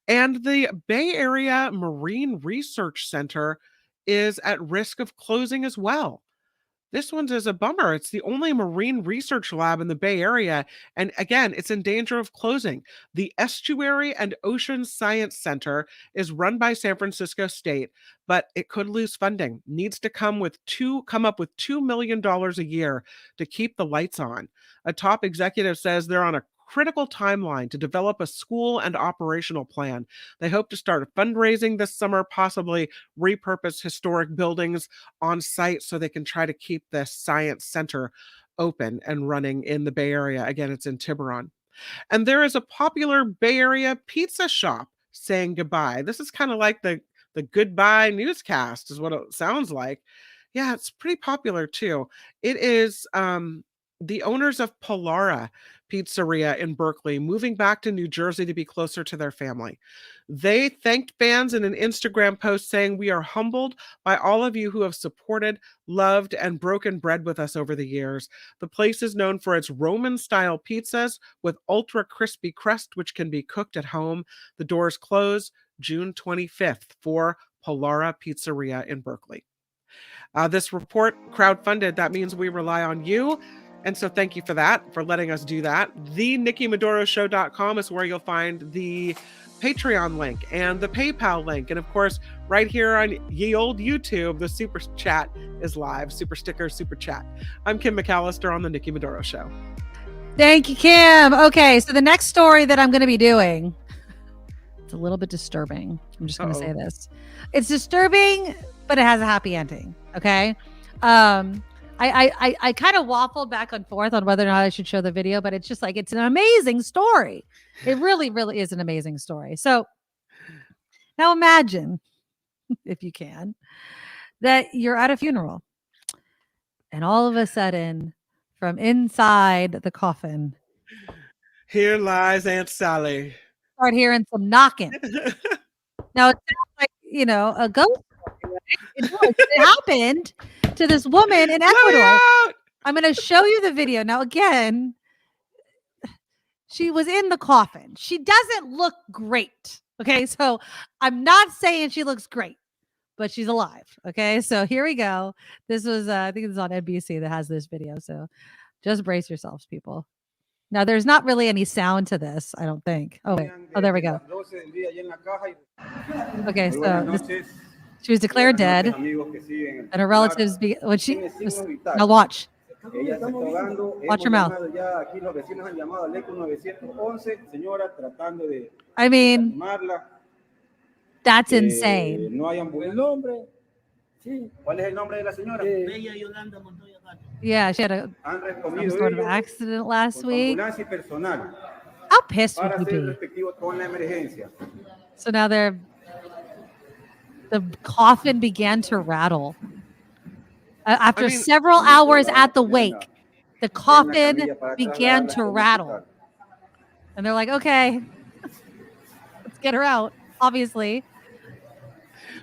And the Bay Area Marine Research Center is at risk of closing as well. This one is a bummer. It's the only marine research lab in the Bay Area. And again, it's in danger of closing. The Estuary and Ocean Science Center is run by San Francisco State, but it could lose funding. Needs to come up with $2 million a year to keep the lights on. A top executive says they're on a critical timeline to develop a school and operational plan. They hope to start fundraising this summer, possibly repurpose historic buildings on site so they can try to keep the science center open and running in the Bay Area. Again, it's in Tiburon. And there is a popular Bay Area pizza shop saying goodbye. This is kind of like the goodbye newscast is what it sounds like. Yeah, it's pretty popular too. It is the owners of Polara Pizzeria in Berkeley moving back to New Jersey to be closer to their family. They thanked fans in an Instagram post saying, "We are humbled by all of you who have supported, loved, and broken bread with us over the years. The place is known for its Roman-style pizzas with ultra crispy crust, which can be cooked at home. The doors close June 25th for Polara Pizzeria in Berkeley. This report crowdfunded. That means we rely on you. And so thank you for that, for letting us do that. TheNikkiMedoroShow.com is where you'll find the Patreon link and the PayPal link. And of course, right here on ye old YouTube, the Super Chat is live. Super Sticker, Super Chat. I'm Kim McAllister on The Nikki Medoro Show. Thank you, Kim. Okay, so the next story that I'm going to be doing, it's a little bit disturbing. I'm just going to say this. It's disturbing, but it has a happy ending. Okay. I kind of waffled back and forth on whether or not I should show the video, but it's just like, it's an amazing story. It really, really is an amazing story. So now imagine, if you can, that you're at a funeral and all of a sudden from inside the coffin, here lies Aunt Sally. Start hearing some knocking. Now it sounds like, a ghost. It happened to this woman in Ecuador. I'm going to show you the video. Now, again, she was in the coffin. She doesn't look great. Okay. So I'm not saying she looks great, but she's alive. Okay. So here we go. This was, I think it was on NBC that has this video. So just brace yourselves, people. Now, there's not really any sound to this, I don't think. Oh, wait. Oh, there we go. Okay. So she was declared dead, and her relatives, now watch. Watch your mouth. I mean, that's insane. Yeah, she had some sort of accident last week. How pissed would you be? So now the coffin began to rattle. After several hours at the wake, the coffin began to rattle. And they're like, okay, let's get her out, obviously.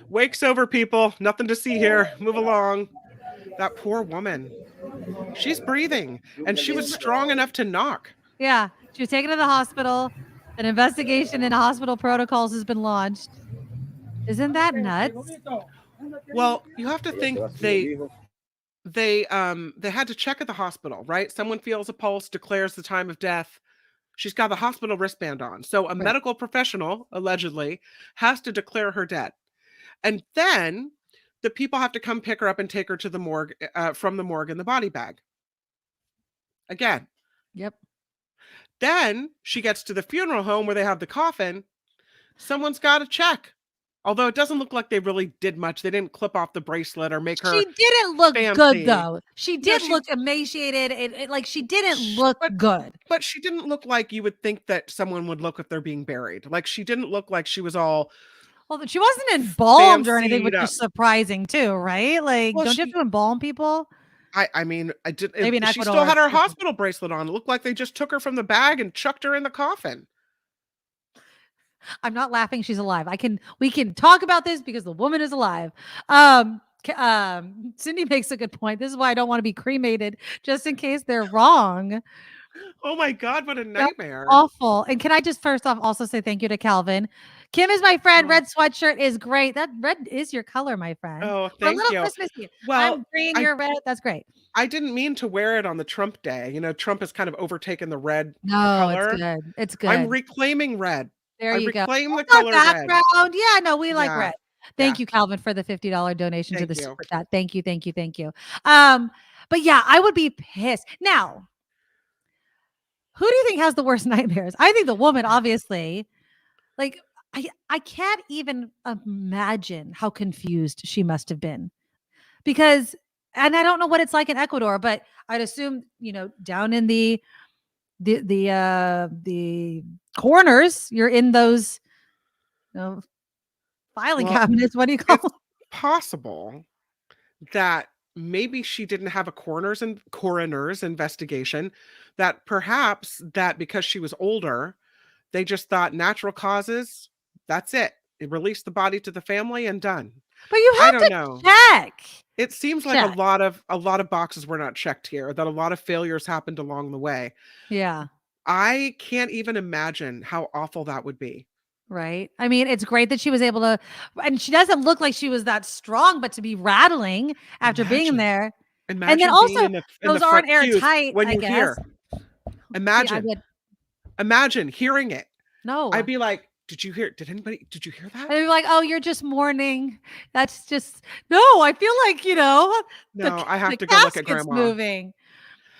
Wake's over, people. Nothing to see here. Move along. That poor woman. She's breathing, and she was strong enough to knock. Yeah, she was taken to the hospital. An investigation into hospital protocols has been launched. Isn't that nuts? Well, you have to think they had to check at the hospital, right? Someone feels a pulse, declares the time of death. She's got the hospital wristband on. So a medical professional, allegedly, has to declare her dead. And then the people have to come pick her up and take her to the morgue, from the morgue in the body bag. Again. Yep. Then she gets to the funeral home where they have the coffin. Someone's got to check. Although it doesn't look like they really did much. They didn't clip off the bracelet or make her. She didn't look fancy. good, though. She did look emaciated. Like, she didn't look good. But she didn't look like you would think that someone would look if they're being buried. Like, she didn't look like she was all. Well, she wasn't embalmed or anything, which is surprising, too, right? Like, don't you have to embalm people? I mean, I did. Maybe she still had her hospital bracelet on. It looked like they just took her from the bag and chucked her in the coffin. I'm not laughing. She's alive. We can talk about this because the woman is alive. Cindy makes a good point. This is why I don't want to be cremated, just in case they're wrong. Oh my God, what a nightmare. That's awful. And can I just first off also say thank you to Calvin. Kim is my friend. Red sweatshirt is great. That red is your color, my friend. Oh, thank you. Christmassy. Well, I'm green, you're red. That's great. I didn't mean to wear it on the Trump day. You know, Trump has kind of overtaken the red color. It's good. It's good. I'm reclaiming red. There you go. Reclaim the color background. red. Yeah, no, we like red. Thank you, Calvin, for the $50 donation to the super chat. Thank you. But yeah, I would be pissed. Now, who do you think has the worst nightmares? I think the woman, obviously. Like, I can't even imagine how confused she must have been. Because, and I don't know what it's like in Ecuador, but I'd assume, down in the corners, you're in those filing cabinets. What do you call them? Possible that maybe she didn't have a coroner's investigation, that perhaps that because she was older, they just thought natural causes, that's it. They released the body to the family and done. But you have to check. It seems like a lot of boxes were not checked here, that a lot of failures happened along the way. Yeah. I can't even imagine how awful that would be. Right. I mean, it's great that she was able to, and she doesn't look like she was that strong, but to be rattling after being in there. And then Imagine being also, in the those front aren't queues airtight, when I you guess. hear. Imagine hearing it. No. I'd be like, did you hear that? I'd be like, oh, you're just mourning. That's just, no, I feel like, No, I have the to go look at casket's grandma. moving.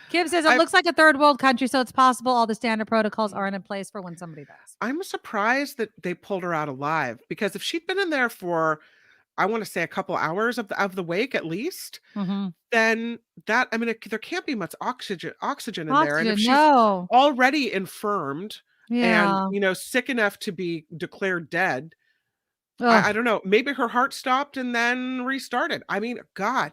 Kim says it looks like a third world country, so it's possible all the standard protocols aren't in place for when somebody dies. I'm surprised that they pulled her out alive, because if she'd been in there for, I want to say, a couple hours of the wake at least, then that, I mean, there can't be much oxygen in there. And if she's already infirmed and, sick enough to be declared dead, I don't know, maybe her heart stopped and then restarted. I mean, God,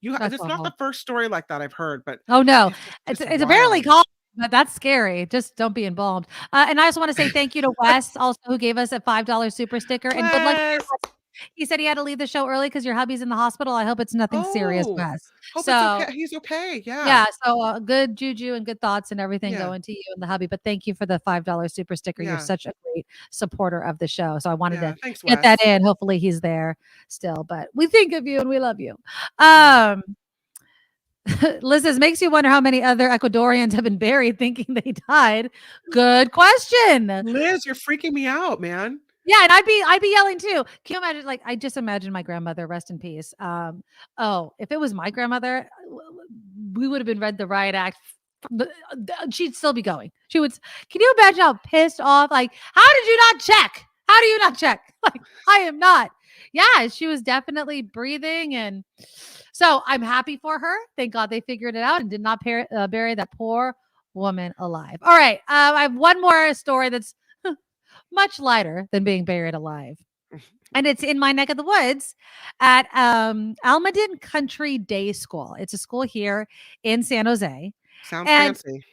it's not the first story like that I've heard, but oh no, it's it's apparently called, but that's scary. Just don't be embalmed. And I just want to say thank you to Wes, also, who gave us a $5 super sticker. And good luck to you. He said he had to leave the show early because your hubby's in the hospital. I hope it's nothing serious, Wes. Hope it's okay. He's okay. Yeah. So good juju and good thoughts and everything going to you and the hubby. But thank you for the $5 super sticker. You're such a great supporter of the show. So I wanted to get that in. Hopefully he's there still. But we think of you and we love you. Liz says, makes you wonder how many other Ecuadorians have been buried thinking they died. Good question. Liz, you're freaking me out, man. Yeah, and I'd be yelling too. Can you imagine? Like, I just imagine my grandmother, rest in peace. If it was my grandmother, we would have been read the riot act. She'd still be going. She would. Can you imagine how pissed off? Like, how did you not check? How do you not check? Like, I am not. Yeah, she was definitely breathing, and so I'm happy for her. Thank God they figured it out and did not bury that poor woman alive. All right, I have one more story that's much lighter than being buried alive. And it's in my neck of the woods at Almaden Country Day School. It's a school here in San Jose. Sounds fancy.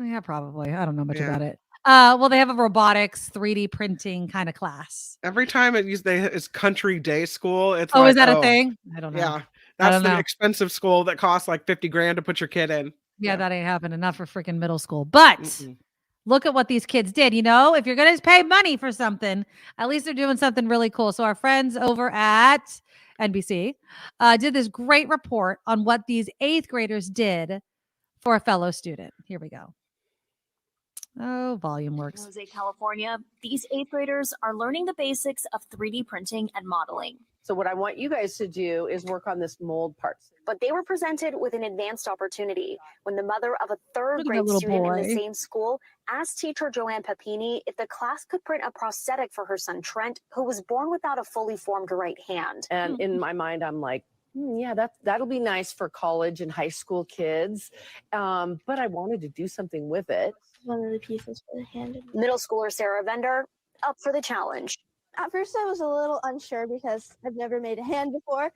Yeah, probably. I don't know much about it. Well, they have a robotics, 3D printing kind of class. Every time it's Country Day School, it's is that a thing? I don't know. Yeah, that's the expensive school that costs like $50,000 to put your kid in. Yeah, that ain't happening. Not for freaking middle school. But look at what these kids did. If you're going to pay money for something, at least they're doing something really cool. So our friends over at NBC did this great report on what these 8th graders did for a fellow student. Here we go. Oh, volume works. San Jose, California, these 8th graders are learning the basics of 3D printing and modeling. So what I want you guys to do is work on this mold part. But they were presented with an advanced opportunity when the mother of a 3rd grade student in the same school asked teacher Joanne Papini if the class could print a prosthetic for her son Trent, who was born without a fully formed right hand. And in my mind, I'm like, yeah, that'll be nice for college and high school kids. But I wanted to do something with it. One of the pieces for the hand. Middle schooler Sarah Vender up for the challenge. At first, I was a little unsure because I've never made a hand before.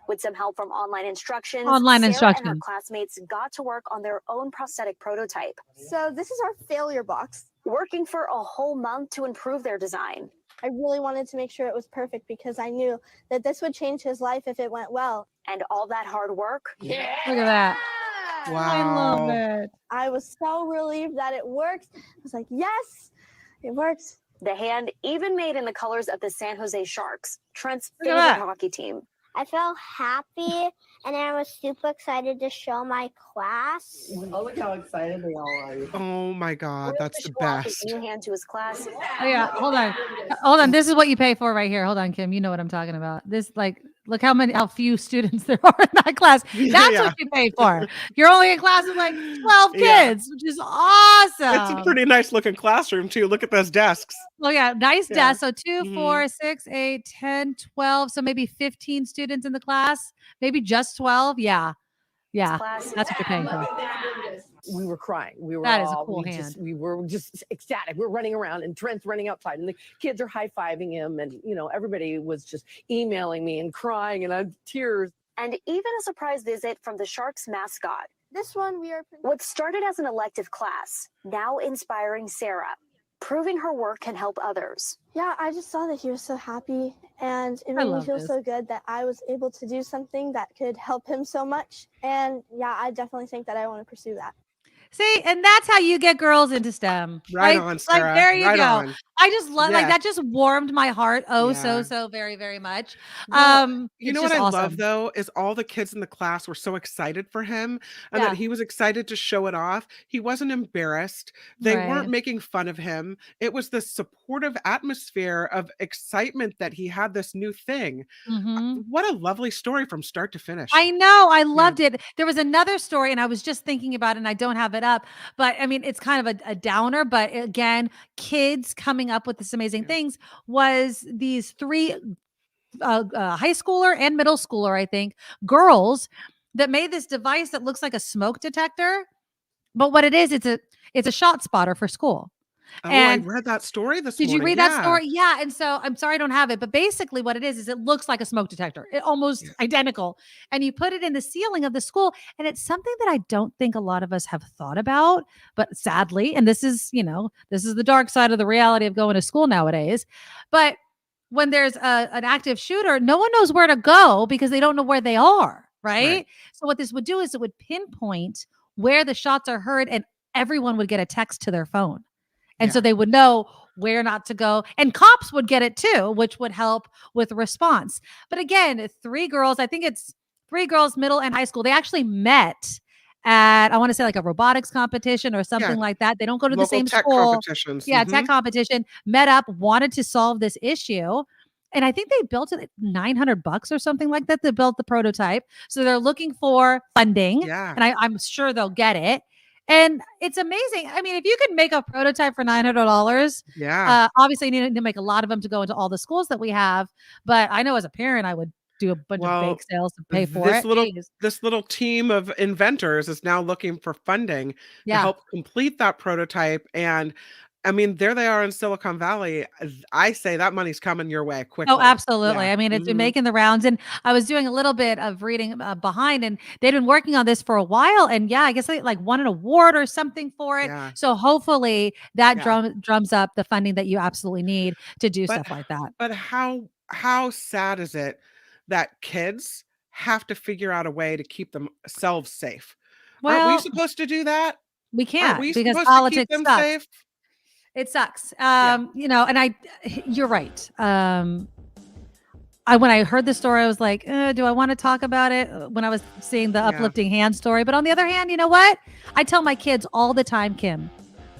With some help from online instructions, Sarah and her classmates got to work on their own prosthetic prototype. So this is our failure box. Working for a whole month to improve their design. I really wanted to make sure it was perfect because I knew that this would change his life if it went well. And all that hard work. Yeah. Look at that. Wow. I love it. I was so relieved that it worked. I was like, yes, it works. The hand even made in the colors of the San Jose Sharks, Trent's favorite hockey team. I felt happy and I was super excited to show my class. Oh, look how excited they all are. Oh my God, that's the best. His new hand to his class. Oh yeah, hold on. This is what you pay for right here. Hold on, Kim. You know what I'm talking about. This, like, look how few students there are in that class. That's what you pay for. You're only in class with like 12 kids, which is awesome. It's a pretty nice looking classroom too. Look at those desks. Oh yeah, nice desks. So 2, 4, 6, 8, 10, 12. So maybe 15 students in the class. Maybe just 12. Yeah. That's what you're paying for. We were crying. We were that is a cool hand. We were just ecstatic. We're running around and Trent's running outside and the kids are high-fiving him. And, everybody was just emailing me and crying and I had tears. And even a surprise visit from the Sharks mascot. This one What started as an elective class, now inspiring Sarah, proving her work can help others. Yeah, I just saw that he was so happy and it made me feel so good that I was able to do something that could help him so much. And yeah, I definitely think that I want to pursue that. See, and that's how you get girls into STEM. Right like, on, Sarah. Like, there you right go. On. I just love, like, Yes. that just warmed my heart Yeah. so very, very much. Well, you It's know what just I awesome. love though is all the kids in the class were so excited for him and Yeah. that he was excited to show it off. He wasn't embarrassed. They Right. weren't making fun of him. It was this supportive atmosphere of excitement that he had this new thing. Mhm. What a lovely story from start to finish. I know. I loved it. There was another story, and I was just thinking about it, and I don't have it up. But I mean, it's kind of a downer. But again, kids coming up with this amazing things was these three high schooler and middle schooler, I think, girls that made this device that looks like a smoke detector. But what it is, it's a shot spotter for school. Oh, And I read that story this did morning. you read that Yeah. story? Yeah. And so I'm sorry I don't have it, but basically what it is it looks like a smoke detector. It almost identical. And you put it in the ceiling of the school. And it's something that I don't think a lot of us have thought about. But sadly, and this is the dark side of the reality of going to school nowadays. But when there's an active shooter, no one knows where to go because they don't know where they are. Right. So what this would do is it would pinpoint where the shots are heard, and everyone would get a text to their phone. And so they would know where not to go. And cops would get it too, which would help with response. But again, three girls, I think it's three girls, middle and high school. They actually met at, I want to say like a robotics competition or something like that. They don't go to the Local same tech school. competitions. Yeah, Mhm. tech competition, met up, wanted to solve this issue. And I think they built it at $900 or something like that. They built the prototype. So they're looking for funding. Yeah. And I'm sure they'll get it. And it's amazing. I mean, if you could make a prototype for $900, obviously you need to make a lot of them to go into all the schools that we have. But I know as a parent, I would do a bunch of bake sales to pay for it. This little team of inventors is now looking for funding to help complete that prototype. And I mean, there they are in Silicon Valley. I say that money's coming your way quickly. Oh, absolutely. Yeah. I mean, it's been Mhm. making the rounds, and I was doing a little bit of reading behind, and they'd been working on this for a while. And yeah, I guess they like won an award or something for it. Yeah. So hopefully that Yeah. drums up the funding that you absolutely need to do stuff like that. But how sad is it that kids have to figure out a way to keep themselves safe? Aren't we Well, supposed to do that? we Aren't can't we because supposed to keep politics them sucks. safe? It sucks. You know, and you're right. When I heard the story, I was like, do I want to talk about it when I was seeing the uplifting hand story? But on the other hand, you know what? I tell my kids all the time, Kim,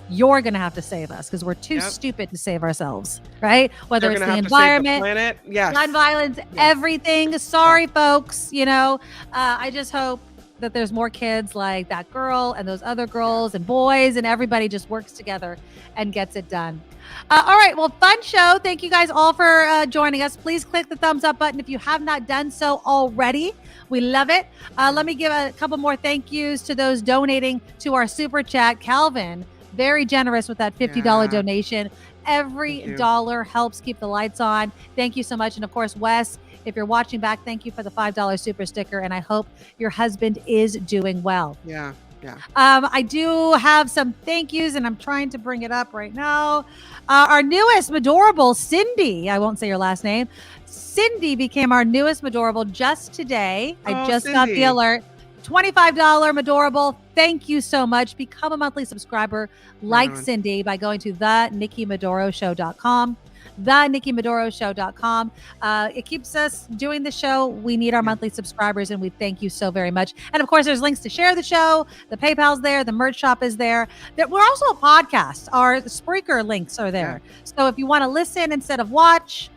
you're going to have to save us because we're too stupid to save ourselves, right? Whether They're it's gonna the have to save the environment, planet. Yes. gun violence, everything. Sorry, folks. You know, I just hope that there's more kids like that girl and those other girls and boys, and everybody just works together and gets it done. All right. Well, fun show. Thank you guys all for joining us. Please click the thumbs up button if you have not done so already. We love it. Let me give a couple more thank yous to those donating to our super chat. Calvin, very generous with that $50 donation. Every dollar helps keep the lights on. Thank you so much. And of course, Wes, if you're watching back, thank you for the $5 super sticker. And I hope your husband is doing well. Yeah. Yeah. I do have some thank yous, and I'm trying to bring it up right now. Our newest Medorable, Cindy, I won't say your last name. Cindy became our newest Medorable just today. I just got the Cindy. alert. $25 Medorable. Thank you so much. Become a monthly subscriber like on. Cindy by going to thenikkimedoroshow.com. thenikkimedoroshow.com. It keeps us doing the show. We need our monthly subscribers, and we thank you so very much. And of course, there's links to share the show. The PayPal's there. The merch shop is there. We're also a podcast. Our Spreaker links are there. So if you want to listen instead of watch,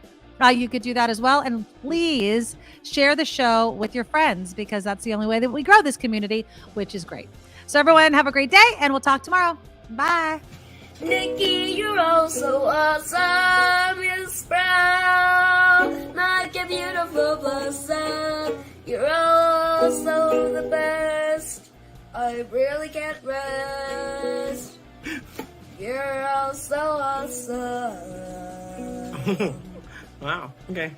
you could do that as well. And please share the show with your friends, because that's the only way that we grow this community, which is great. So everyone have a great day, and we'll talk tomorrow. Bye. Nikki, you're all so awesome. You're proud, like a beautiful blossom. You're also the best. I really can't rest. You're all so awesome. Wow. Okay.